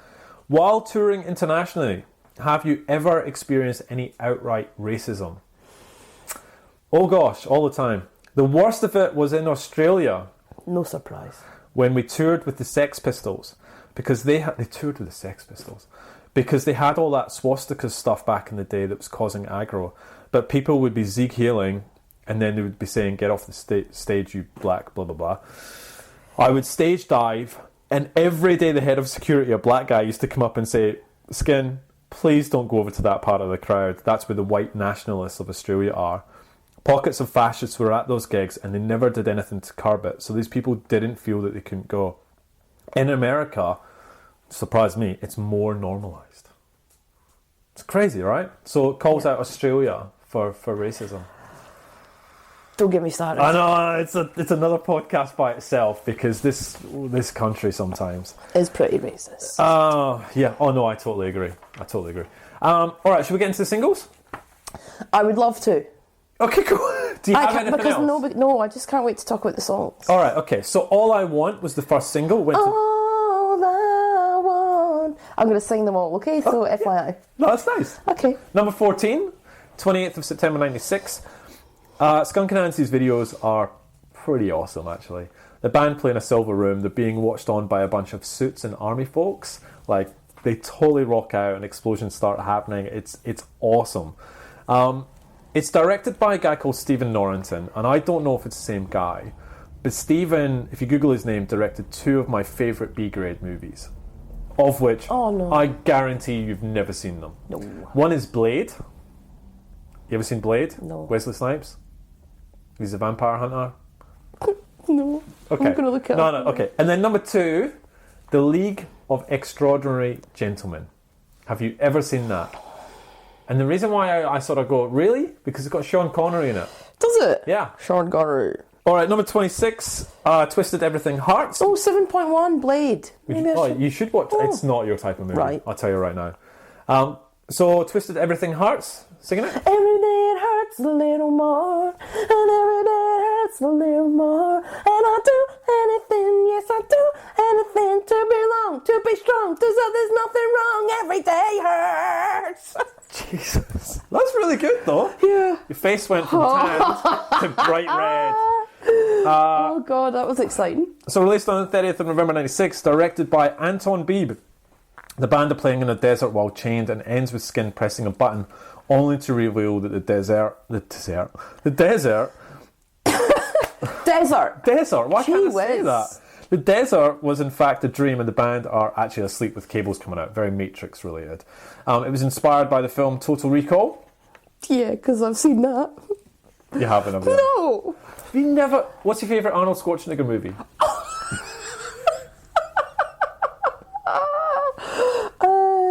While touring internationally, have you ever experienced any outright racism? Oh gosh, all the time. The worst of it was in Australia. No surprise. When we toured with the Sex Pistols, because they toured with the Sex Pistols because they had all that swastika stuff back in the day that was causing aggro. But people would be Zeke healing, and then they would be saying, "Get off the stage, you black blah blah blah." I would stage dive, and every day the head of security, a black guy, used to come up and say, "Skin, please don't go over to that part of the crowd. That's where the white nationalists of Australia are." Pockets of fascists were at those gigs and they never did anything to curb it. So these people didn't feel that they couldn't go. In America, surprised me, it's more normalised. It's crazy, right? So it calls out Australia for racism. Don't get me started. I know, it's another podcast by itself, because this country sometimes It's pretty racist. yeah. Oh no, I totally agree. All right, should we get into the singles? I would love to. Okay, cool. Do you have anything because else? no, I just can't wait to talk about the songs. All right, okay. So All I Want was the first single. Went to... All I want. I'm going to sing them all, okay? So FYI. No, that's nice. Okay. Number 14, 28th of September 96. Skunk and Anansie's videos are pretty awesome, actually. The band play in a silver room. They're being watched on by a bunch of suits and army folks. Like, they totally rock out and explosions start happening. It's awesome. It's directed by a guy called Stephen Norrington, and I don't know if it's the same guy, but Stephen, if you Google his name, directed 2 of my favourite B-grade movies, of which I guarantee you've never seen them. No. One is Blade. You ever seen Blade? No. Wesley Snipes? He's a vampire hunter. No. Okay. I'm going to look it up. No, okay. And then number 2, The League of Extraordinary Gentlemen. Have you ever seen that? And the reason why I sort of go, really? Because it's got Sean Connery in it. Does it? Yeah. Sean Connery. All right, number 26, Twisted Everything Hearts. Oh, 7.1, Blade. You should watch. It's not your type of movie. Right. I'll tell you right now. So, Twisted Everything Hearts. Singing it? Every day it hurts a little more, and every day it hurts a little more, and I'll do anything, yes I do anything to belong, to be strong, to so there's nothing wrong, every day hurts. Jesus. That's really good, though. Yeah. Your face went from tan to bright red. Oh god, that was exciting. So, released on the 30th of November 96, directed by Anton Beebe. The band are playing in a desert while chained, and ends with Skin pressing a button, only to reveal that the desert. Desert. Why can't I say whiz. that? The desert was in fact a dream, and the band are actually asleep with cables coming out. Very Matrix related. It was inspired by the film Total Recall. Yeah, because I've seen that. You haven't, have you? No. Have you never? What's your favourite Arnold Schwarzenegger movie?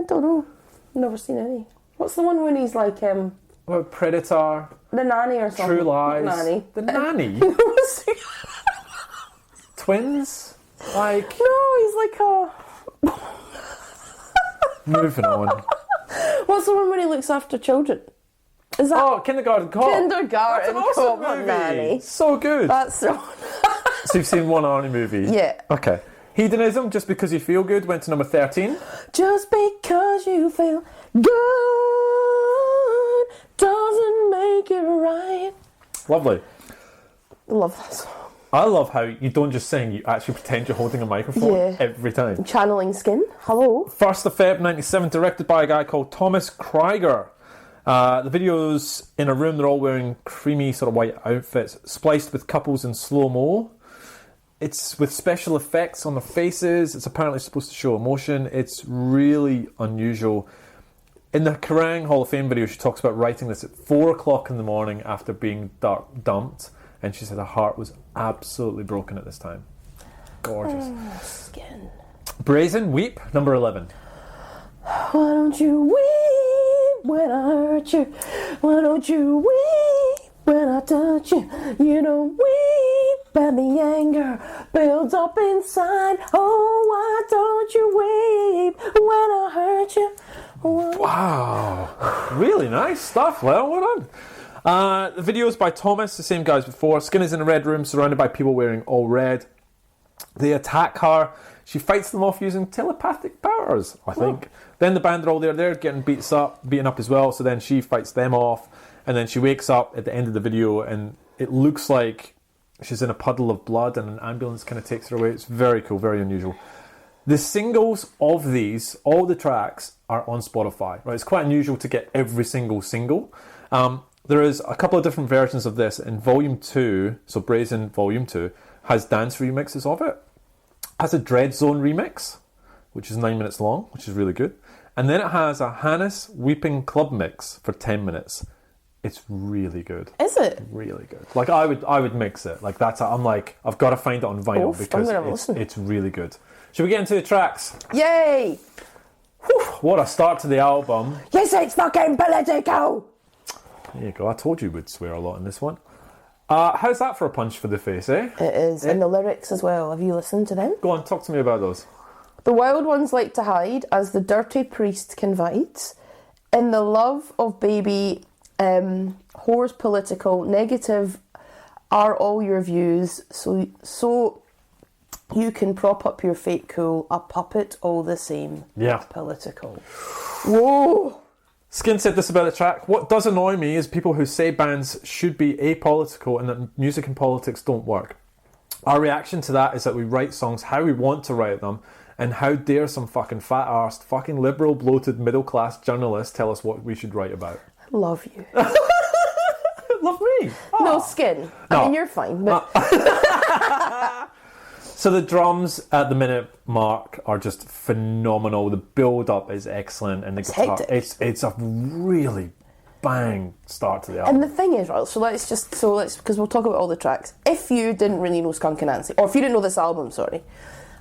Don't know. Never seen any. What's the one when he's like What, Predator, the nanny or something? True Lies, Not nanny. The Nanny, Twins. Like, No, he's like a. moving on. What's the one when he looks after children? Is that Oh, Kindergarten Cop. Kindergarten That's an awesome Cop, movie. Nanny? So good. That's the one. So you've seen one Arnie movie? Yeah. Okay. Hedonism, Just Because You Feel Good, went to number 13. Just because you feel good doesn't make it right. Lovely. Love that song. I love how you don't just sing, you actually pretend you're holding a microphone Yeah. every time. Channeling Skin. Hello. 1st of Feb 97, directed by a guy called Thomas Krieger. The video's in a room, they're all wearing creamy sort of white outfits, spliced with couples in slow-mo. It's with special effects on their faces. It's apparently supposed to show emotion. It's really unusual. In the Kerrang Hall of Fame video, she talks about writing this at 4 o'clock in the morning after being dumped. And she said her heart was absolutely broken at this time. Gorgeous. Skin. Brazen, Weep, number 11. Why don't you weep when I hurt you? Why don't you weep when I touch you? You don't weep and the anger builds up inside. Oh, why don't you weep when I hurt you? Wow. Really nice stuff. Well done. The video's by Thomas, the same guy as before. Skin is in a red room surrounded by people wearing all red. They attack her. She fights them off using telepathic powers, I think. Then the band are all there. They're getting beaten up as well. So then she fights them off. And then she wakes up at the end of the video and it looks like she's in a puddle of blood and an ambulance kind of takes her away. It's very cool, very unusual. The singles of these, all the tracks, are on Spotify. Right? It's quite unusual to get every single. There is a couple of different versions of this. In Volume 2, so Brazen Volume 2, has dance remixes of it. Has a Dread Zone remix, which is 9 minutes long, which is really good. And then it has a Hannes Weeping Club mix for 10 minutes. It's really good. Is it? Really good. Like, I would mix it. Like, I'm like, I've got to find it on vinyl because it's really good. Should we get into the tracks? Yay! Whew, what a start to the album. Yes, it's fucking political! There you go. I told you we'd swear a lot in this one. How's that for a punch for the face, eh? It is. And the lyrics as well. Have you listened to them? Go on, talk to me about those. The wild ones like to hide, as the dirty priest confides, in the love of baby, whores political, negative are all your views, so you can prop up your fake cool, a puppet all the same. Yeah. Political. Whoa! Skin said this about the track. What does annoy me is people who say bands should be apolitical and that music and politics don't work. Our reaction to that is that we write songs how we want to write them, and how dare some fucking fat-arsed, fucking liberal, bloated, middle-class journalists tell us what we should write about. Love you. Love me? Oh. No, Skin. No. I mean, you're fine, but... So the drums at the minute mark are just phenomenal. The build-up is excellent, and the guitar... hectic. It's a really bang start to the album. And the thing is, right, because we'll talk about all the tracks. If you didn't really know Skunk and Anansie, or if you didn't know this album, sorry,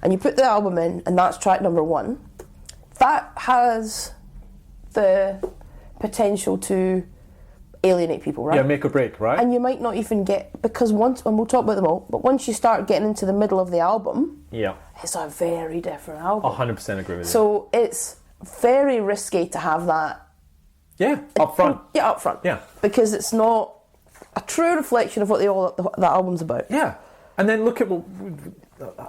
and you put the album in, and that's track number 1, that has the potential to alienate people, right? Yeah, make or break, right? And you might not even get, because once, and we'll talk about them all, but once you start getting into the middle of the album, yeah, it's a very different album. 100% agree with you. So it's very risky to have that. Yeah, up front. Yeah, up front. Yeah. Because it's not a true reflection of what that album's about. Yeah. And then look at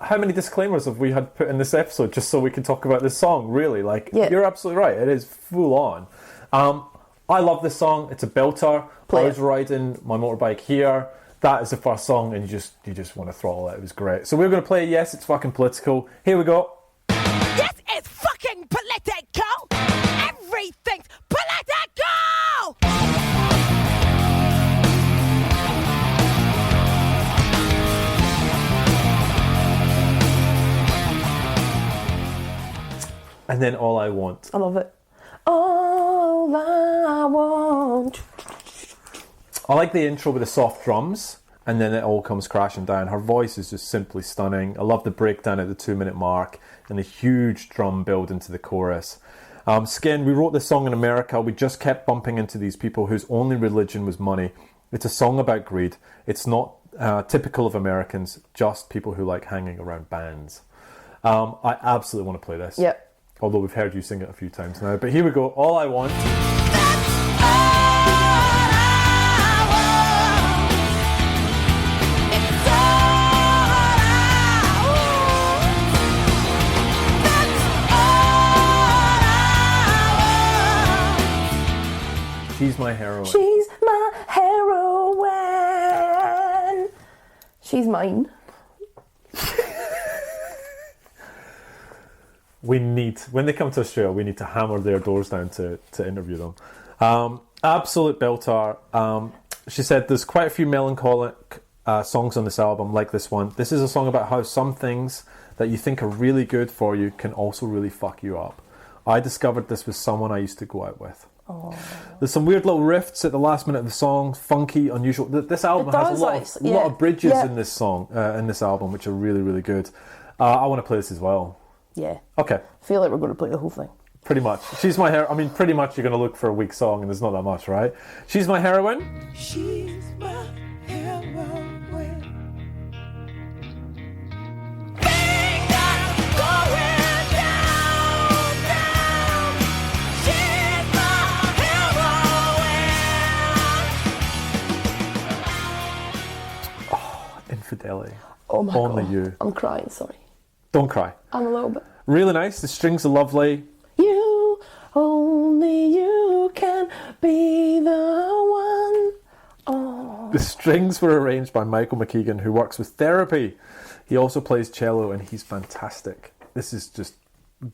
how many disclaimers have we had put in this episode just so we can talk about this song, really. Like, you're absolutely right. It is full on. I love this song. It's a belter. I was riding my motorbike here. That is the first song, and you just want to throttle it. It was great. So we're going to play Yes, It's Fucking Political. Here we go. Yes, it's fucking political. Everything's political. And then All I Want. I love it. All I want. I like the intro with the soft drums, and then it all comes crashing down. Her voice is just simply stunning. I love the breakdown at the 2-minute mark and the huge drum build into the chorus. Skin, we wrote this song in America. We just kept bumping into these people whose only religion was money. It's a song about greed. It's not typical of Americans, just people who like hanging around bands. I absolutely want to play this. Yep. Although we've heard you sing it a few times now. But here we go. All I Want. She's my heroine. She's my heroine. She's mine. When they come to Australia, we need to hammer their doors down to interview them. Absolute belter. She said there's quite a few melancholic songs on this album, like this one. This is a song about how some things that you think are really good for you can also really fuck you up. I discovered this with someone I used to go out with. Oh. There's some weird little riffs at the last minute of the song, funky, unusual. This album has a lot of bridges in this song, in this album, which are really, really good. I want to play this as well. Yeah. Okay. I feel like we're going to play the whole thing. Pretty much. She's my heroine. I mean, pretty much you're going to look for a weak song and there's not that much, right? She's my heroine. She's my heroine. Infidelity. Oh my Only God. you. I'm crying, sorry. Don't cry. I'm a little bit. Really nice. The strings are lovely. You, only you can be the one. Oh. The strings were arranged by Michael McKeegan, who works with Therapy. He also plays cello and he's fantastic. This is just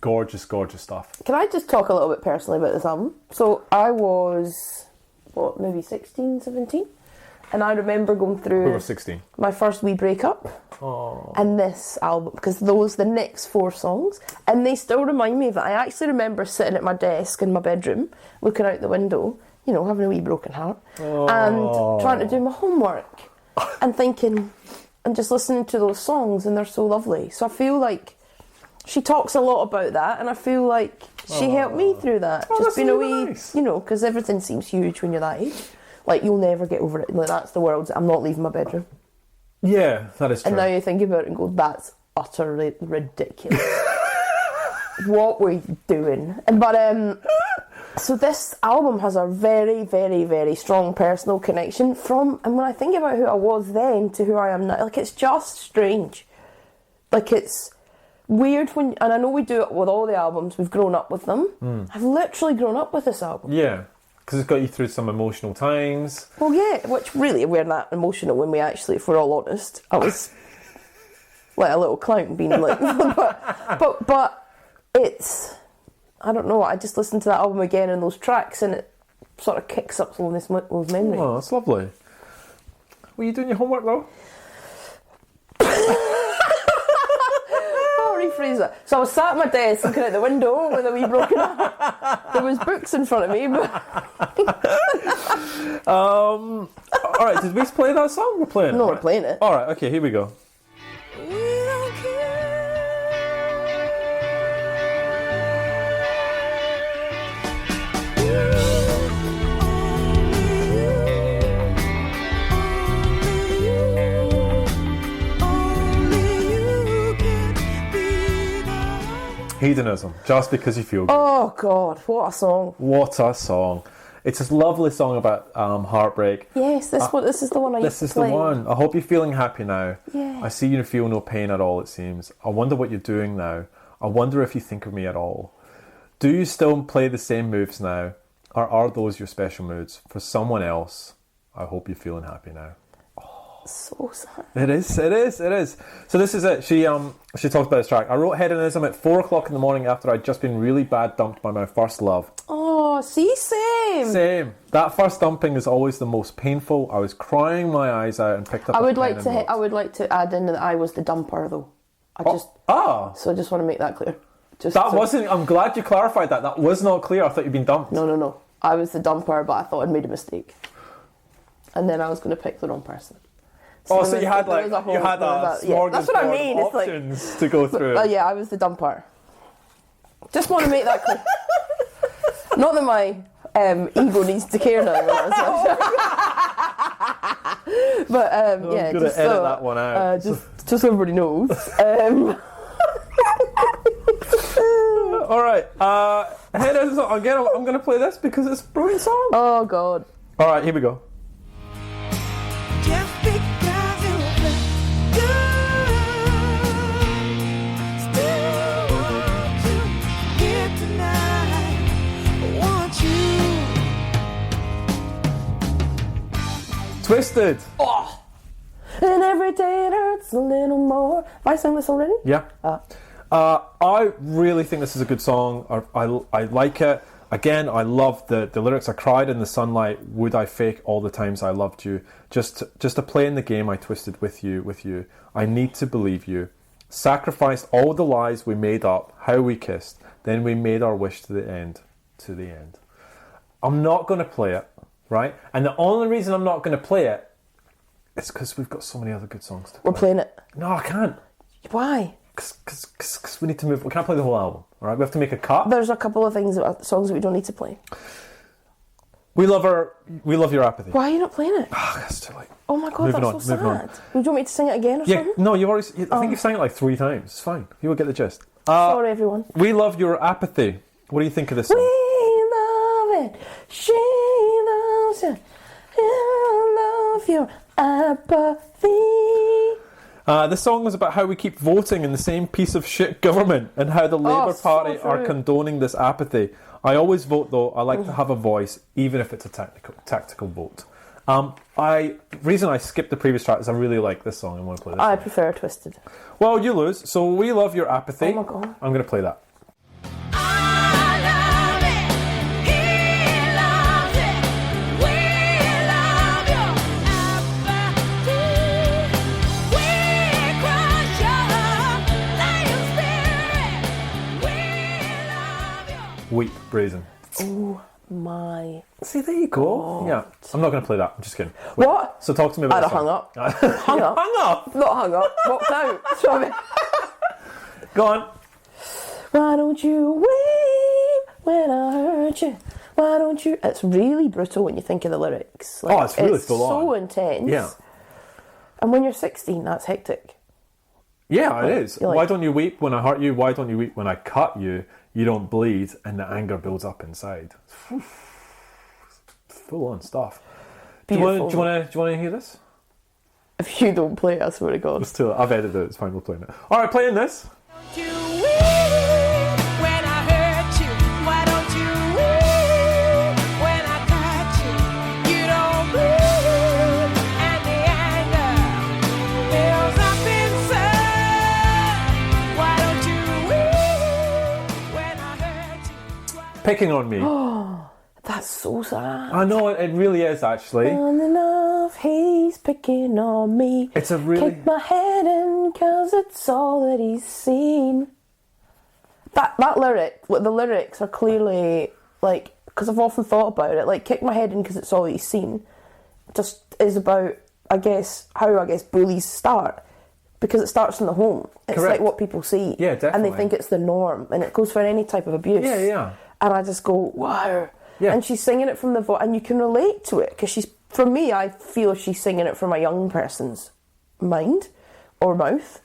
gorgeous, gorgeous stuff. Can I just talk a little bit personally about this album? So I was, maybe 16, 17? And I remember going through We were 16. my first wee breakup and this album, because the next 4 songs, and they still remind me of it. I actually remember sitting at my desk in my bedroom, looking out the window, having a wee broken heart, and trying to do my homework, and thinking, and just listening to those songs, and they're so lovely. So I feel like she talks a lot about that, and I feel like she helped me through that. Just being a wee, nice. because everything seems huge when you're that age. Like, you'll never get over it. Like, that's the world. I'm not leaving my bedroom. Yeah, that is true. And now you think about it and go, that's utterly ridiculous. What were you doing? But so this album has a very, very, very strong personal connection from, and when I think about who I was then to who I am now, like, it's just strange. Like, it's weird when, and I know we do it with all the albums, we've grown up with them. I've literally grown up with this album. Yeah, because it's got you through some emotional times. Well, yeah, which really weren't that emotional when we actually, if we're all honest, I was like a little clown being like, but it's, I don't know, I just listened to that album again and those tracks and it sort of kicks up some of those memories. Oh, that's lovely. Were you doing your homework though? I'll rephrase that. So I was sat at my desk looking out the window with a wee broken arm. There was books in front of me, but... Alright, did we play that song? We're playing it. No, right? we're playing it. Alright, okay, here we go. We don't care. Hedonism, just because you feel good. Oh God, what a song! What a song! It's this lovely song about heartbreak. Yes, this is the one I used to play. This is the one. I hope you're feeling happy now. Yeah. I see you feel no pain at all, it seems. I wonder what you're doing now. I wonder if you think of me at all. Do you still play the same moves now? Or are those your special moods? For someone else, I hope you're feeling happy now. So sad. It is. So this is it. She talked about this track. I wrote Hedonism at 4 o'clock in the morning after I'd just been really bad dumped by my first love. Oh, see, same. Same. That first dumping is always the most painful. I was crying my eyes out and picked up. I would like to add in that I was the dumper though. So I just want to make that clear. I'm glad you clarified that. That was not clear. I thought you'd been dumped. No. I was the dumper, but I thought I'd made a mistake, and then I was going to pick the wrong person. So you had a smorgasbord that's what I mean. It's options to go through. Yeah, I was the dumper. Just want to make that clear. Not that my ego needs to care now. But I'm going to edit that one out. Just so everybody knows. All right. Again, I'm going to play this because it's a brilliant song. Oh God. All right, here we go. Just because you look good, still want you here tonight. Want you. Twisted. Oh. And every day it hurts a little more. Have I sung this already? Yeah. I really think this is a good song. I like it. Again, I love the lyrics. I cried in the sunlight. Would I fake all the times I loved you? Just to play in the game I twisted with you. I need to believe you. Sacrificed all the lies we made up. How we kissed. Then we made our wish to the end. I'm not going to play it, right? And the only reason I'm not going to play it is because we've got so many other good songs to play. We're playing it. No, I can't. Why? Because we need to move. We can't play the whole album. All right, we have to make a cut. There's a couple of songs that we don't need to play. We love your apathy. Why are you not playing it? That's too late. Oh my God, that's so sad. Would you want me to sing it again or something? No, I think you've sang it like 3 times. It's fine. You will get the gist. Sorry, everyone. We love your apathy. What do you think of this song? We love it. She loves it. I love your apathy. This song was about how we keep voting in the same piece of shit government and how the Labour Party are condoning this apathy. I always vote though. I like to have a voice, even if it's a tactical vote. Reason I skipped the previous track is I really like this song and want to play this. I prefer Twisted. Well, you lose. So we love your apathy. Oh my God. I'm going to play that. Weep, brazen. Oh my. See, there you go. God. Yeah, I'm not going to play that. I'm just kidding. Wait, What? So talk to me about I'd the have hung song. up. Hung up. Hung up? Not hung up. Walked out. Sorry. Go on. Why don't you weep when I hurt you? Why don't you? It's really brutal when you think of the lyrics. Like, it's really full on. so intense. Yeah. And when you're 16, that's hectic. Yeah, it is. You're like- Why don't you weep when I hurt you? Why don't you weep when I cut you? You don't bleed, and the anger builds up inside. Full on stuff. Do you want to hear this? If you don't play it, I swear to God. Let's do it. I've edited it. It's fine. We're playing it. All right, playing this. You weep when I hurt you. Why don't you weep when I cut you? You don't bleed, and the anger builds up inside. Why don't you weep when I hurt you? Picking on me. That's so sad. I know it really is actually. On and off, he's picking on me. It's a really. Kick my head in, cause it's all that he's seen. That lyric, the lyrics are clearly, like, because I've often thought about it, like, kick my head in because it's all that he's seen, just is about, I guess, how bullies start. Because it starts in the home. It's Correct. like what people see. Yeah, definitely. And they think it's the norm, and it goes for any type of abuse. Yeah, yeah. And I just go, wow. Yeah. And she's singing it from the voice, and you can relate to it, because she's, for me, I feel she's singing it from a young person's mind or mouth.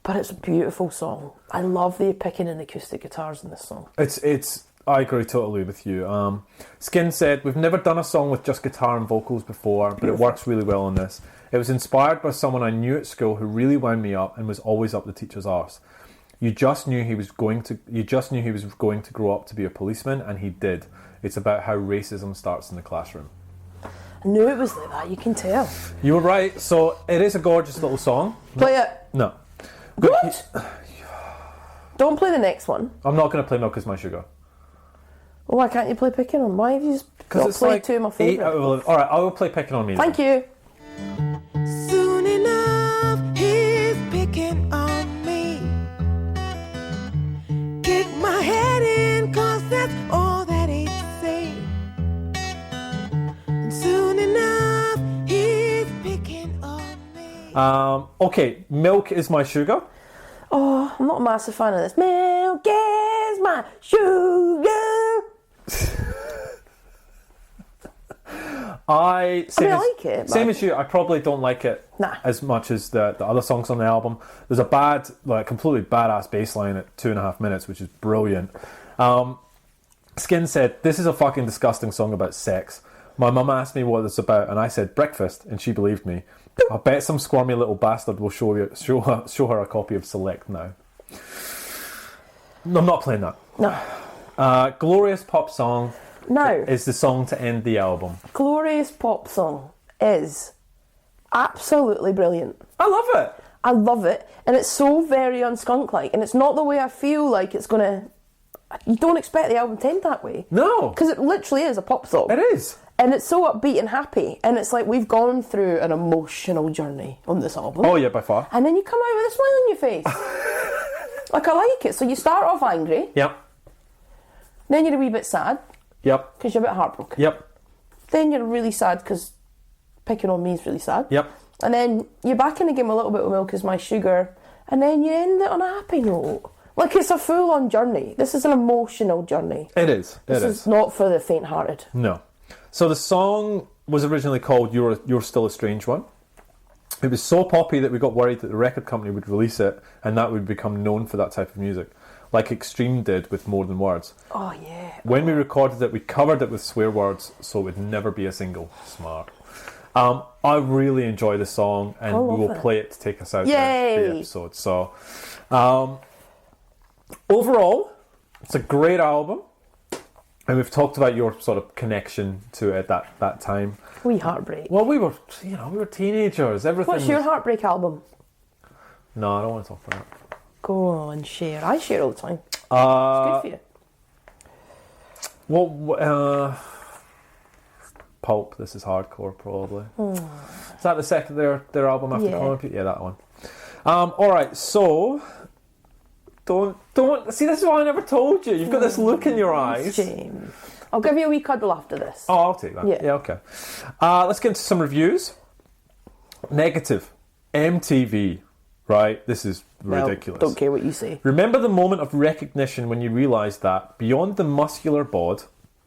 But it's a beautiful song. I love the picking and acoustic guitars in this song. It's. I agree totally with you. Skin said, we've never done a song with just guitar and vocals before, but it works really well on this. It was inspired by someone I knew at school who really wound me up and was always up the teacher's arse. You just knew he was going to grow up to be a policeman, and he did. It's about how racism starts in the classroom. I knew it was like that, you can tell. You were right. So it is a gorgeous little song. Play it. No. What? Don't play the next one. I'm not going to play Milk Is My Sugar. Oh, why can't you play Picking On? Why have you just not played two of my favourites? Alright, I will play Picking On Me. Thank you. Soon enough, he's picking on me. Kick my head in, cause that's all that he'd say. And soon enough, he's picking on me. Okay, Milk Is My Sugar. Oh, I'm not a massive fan of this. Milk is my sugar. I like it. Same but as you, I probably don't like it Nah. as much as the other songs on the album. There's a bad, like completely badass bass line at 2.5 minutes, which is brilliant. Skin said, this is a fucking disgusting song about sex. My mum asked me what it's about, and I said breakfast, and she believed me. I bet some squirmy little bastard will show her a copy of Select now. No, I'm not playing that. No. Glorious Pop Song Now, is the song to end the album. Glorious Pop Song is absolutely brilliant. I love it. I love it, and it's so very unskunk-like, and it's not the way I feel like it's going to... You don't expect the album to end that way. No. Because it literally is a pop song. It is. And it's so upbeat and happy, and it's like we've gone through an emotional journey on this album. Oh yeah, by far. And then you come out with a smile on your face. Like, I like it. So you start off angry, Yep. then you're a wee bit sad, Yep. because you're a bit heartbroken. Yep. Then you're really sad, because Picking On Me is really sad. Yep. And then you're back in the game a little bit with Milk Is My Sugar, and then you end it on a happy note. Like, it's a full-on journey. This is an emotional journey. It is. This is not for the faint-hearted. No. So the song was originally called You're Still a Strange One. It was so poppy that we got worried that the record company would release it and that would become known for that type of music, like Extreme did with More Than Words. Oh, yeah. When we recorded it, we covered it with swear words so it would never be a single. Smart. I really enjoy the song, and we will play it to take us out the episode. So, overall, it's a great album. And we've talked about your sort of connection to it at that time. Wee heartbreak. Well, we were teenagers. Everything. What's your heartbreak album? No, I don't want to talk about it. Go on, share. I share all the time. It's good for you. Well, Pulp. This is hardcore, probably. Is that the second their album after Columbia? Yeah, that one. All right, so don't see. This is why I never told you. You've got this look in your eyes. Shame. I'll give you a wee cuddle after this. Oh, I'll take that. Yeah, okay. Let's get into some reviews. Negative. MTV. Right, this is ridiculous. Well, don't care what you say. Remember the moment of recognition when you realised that, beyond the muscular bod,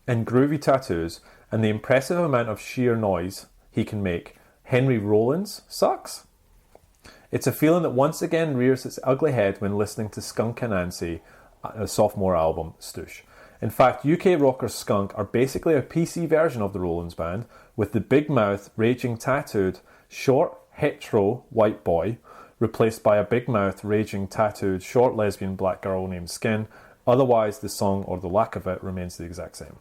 and groovy tattoos and the impressive amount of sheer noise he can make, Henry Rollins sucks. It's a feeling that once again rears its ugly head when listening to Skunk and Anansie, a sophomore album, Stoosh. In fact, UK rockers Skunk are basically a PC version of the Rollins band, with the big mouth, raging tattooed, short, hetero white boy replaced by a big mouth, raging tattooed, short lesbian black girl named Skin. Otherwise, the song, or the lack of it, remains the exact same.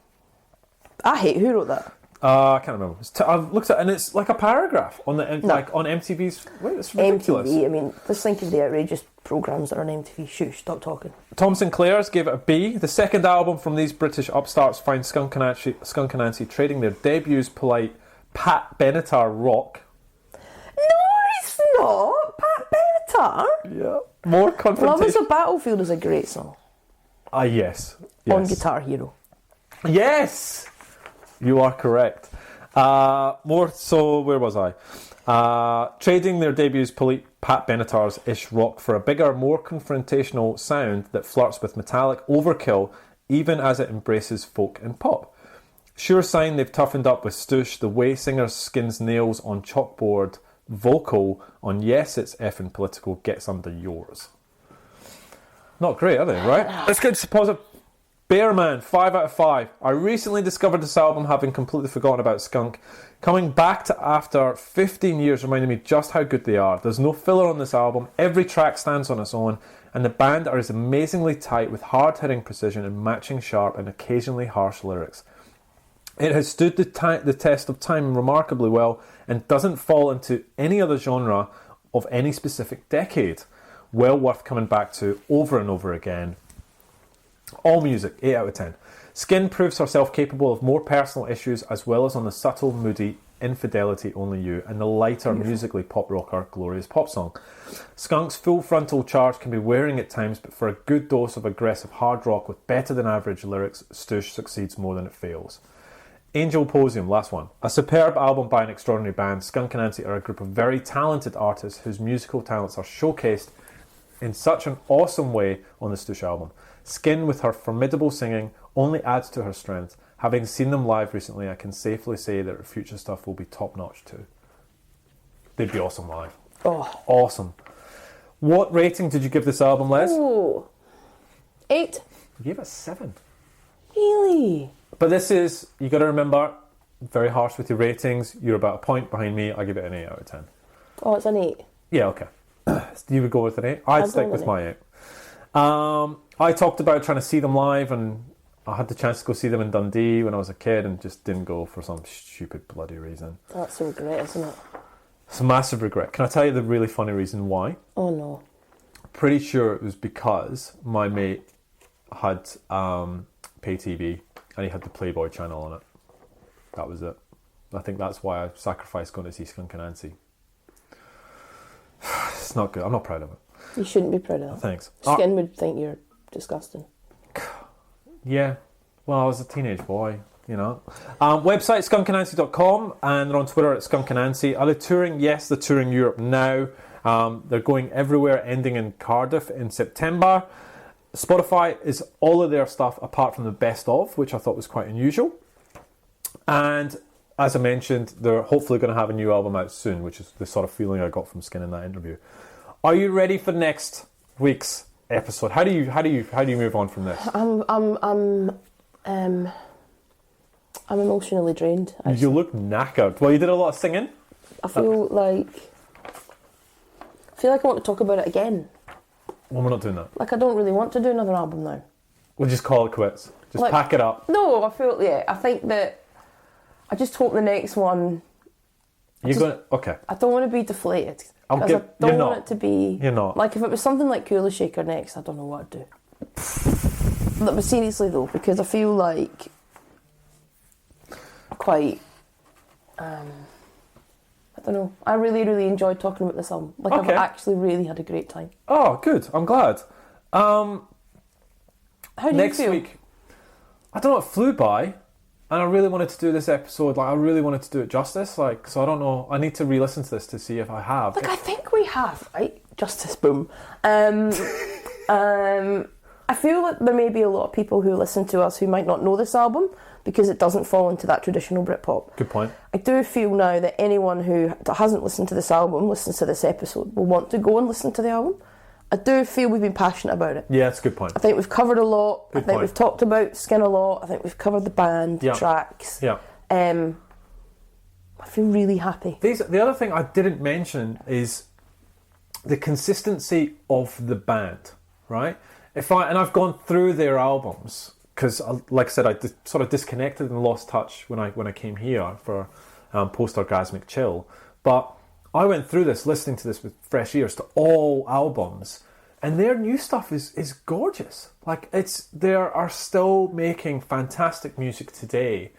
I hate who wrote that. I can't remember. I've looked at it, and it's like a paragraph on the like on MTV's. Wait, it's ridiculous. MTV, I mean, let's think of the outrageous programmes that are on MTV. Shh, stop talking. Tom Sinclair's gave it a B. The second album from these British upstarts finds Skunk and Anansie trading their debut's polite Pat Benatar rock. No, it's not. Pat Benatar. Yeah. More confrontation. Love is a Battlefield is a great song. Yes. On Guitar Hero. Yes! You are correct. More so, where was I? Trading their debut's polite Pat Benatar's ish rock for a bigger, more confrontational sound that flirts with metallic overkill, even as it embraces folk and pop. Sure sign they've toughened up with Stoosh, the way singer skins nails on chalkboard, vocal on Yes It's Effin' Political gets under yours. Not great, are they, right? Let's get to positive. Bearman, 5 out of 5. I recently discovered this album, having completely forgotten about Skunk. Coming back to after 15 years reminded me just how good they are. There's no filler on this album, every track stands on its own, and the band are as amazingly tight with hard-hitting precision and matching sharp and occasionally harsh lyrics. It has stood the test of time remarkably well and doesn't fall into any other genre of any specific decade. Well worth coming back to over and over again. All music, 8 out of 10. Skin proves herself capable of more personal issues as well as on the subtle, moody Infidelity Only You and the lighter, musically pop rocker Glorious Pop Song. Skunk's full frontal charge can be wearing at times, but for a good dose of aggressive hard rock with better than average lyrics, Stoosh succeeds more than it fails. Angel Posium, last one. A superb album by an extraordinary band. Skunk and Anansie are a group of very talented artists whose musical talents are showcased in such an awesome way on the Stoosh album. Skin, with her formidable singing, only adds to her strength. Having seen them live recently, I can safely say that her future stuff will be top-notch too. They'd be awesome live. Oh. Awesome. What rating did you give this album, Les? Oh. 8. You gave it 7. Really? But this is, you got to remember, very harsh with your ratings. You're about a point behind me. I give it an 8 out of 10. Oh, it's an 8. Yeah, okay. You would go with an 8? I'd stick with my 8. I talked about trying to see them live, and I had the chance to go see them in Dundee when I was a kid and just didn't go for some stupid bloody reason. That's a regret, isn't it? It's a massive regret. Can I tell you the really funny reason why? Oh no. Pretty sure it was because my mate had pay TV and he had the Playboy channel on it. That was it. I think that's why I sacrificed going to see Skunk and Anansie. It's not good. I'm not proud of it. You shouldn't be proud of that. Thanks. Skin would think you're disgusting. Yeah. Well, I was a teenage boy, you know. Website skunkandansie.com, and they're on Twitter at skunkandansie. Are they touring? Yes, they're touring Europe now. They're going everywhere, ending in Cardiff in September. Spotify is all of their stuff apart from the best of, which I thought was quite unusual. And as I mentioned, they're hopefully going to have a new album out soon, which is the sort of feeling I got from Skin in that interview. Are you ready for next week's episode? How do you move on from this? I'm emotionally drained. You look knackered. Well, you did a lot of singing. I feel like I want to talk about it again. Well, we're not doing that. Like, I don't really want to do another album now. We'll just call it quits. Just like, pack it up. No, I think that I just hope the next one. Okay. I don't want to be deflated. I don't want it to be. You're not. Like, if it was something like Cooler Shaker next, I don't know what I'd do. But seriously though, because I feel like quite. I don't know. I really, really enjoyed talking about this album. Like, okay. I've actually really had a great time. Oh, good. I'm glad. How do next you feel? week, I don't know, it flew by. And I really wanted to do this episode, like, I really wanted to do it justice, like, so I don't know, I need to re-listen to this to see if I have. Like, I think we have, right? Justice, boom. I feel like there may be a lot of people who listen to us who might not know this album, because it doesn't fall into that traditional Britpop. Good point. I do feel now that anyone who hasn't listened to this album, listens to this episode, will want to go and listen to the album. I do feel we've been passionate about it. Yeah, that's a good point. I think we've covered a lot. Good I think point. we've talked about Skin a lot. I think we've covered the band, the tracks. Yeah. I feel really happy. The other thing I didn't mention is the consistency of the band, right? I've gone through their albums because, like I said, I sort of disconnected and lost touch when I came here for post-orgasmic chill. But I went through this, listening to this with fresh ears to all albums, and their new stuff is gorgeous. Like they are still making fantastic music today.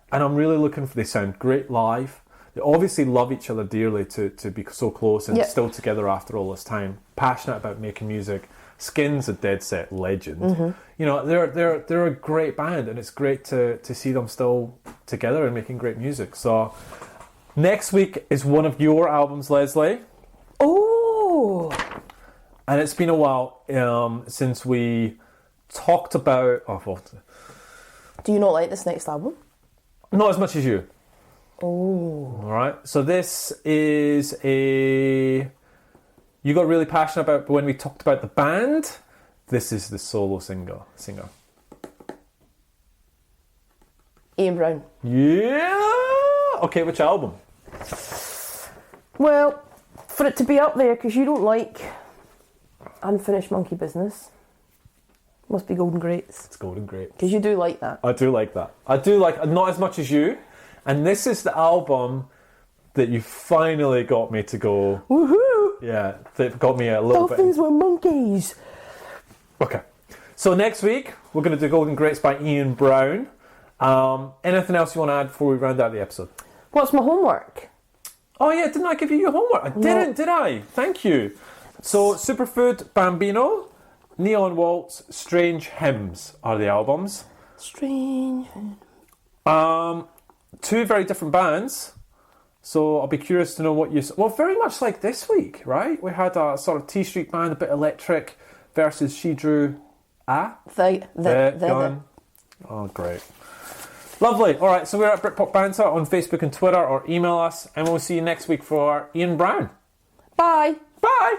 And I'm really looking for, they sound great live. They obviously love each other dearly to be so close and still together after all this time. Passionate about making music. Skin's a dead set legend. Mm-hmm. You know, they're a great band, and it's great to see them still together and making great music. So next week is one of your albums, Lesley. Oh! And it's been a while since we talked about... Do you not like this next album? Not as much as you. Oh. Alright, so this is you got really passionate about when we talked about the band. This is the solo singer. Ian Brown. Yeah! Okay, which album? Well, for it to be up there, because you don't like Unfinished Monkey Business, must be Golden Greats. It's Golden Great. Because you do like that. I do like that. I do like, not as much as you. And this is the album that you finally got me to go... Woohoo! Yeah, that got me a little bit... Dolphins were monkeys! Okay. So next week, we're going to do Golden Greats by Ian Brown. Anything else you want to add before we round out the episode? What's my homework? Oh yeah, didn't I give you your homework? I didn't, did I? Thank you. So Superfood, Bambino, Neon Waltz, Strange Hymns are the albums. Strange. Two very different bands. So I'll be curious to know what you... Well, very much like this week, right? We had a sort of T Street band, a bit electric, versus She Drew The Gun. Oh, great. Lovely. All right, so we're at Britpop Banter on Facebook and Twitter, or email us, and we'll see you next week for Ian Brown. Bye! Bye!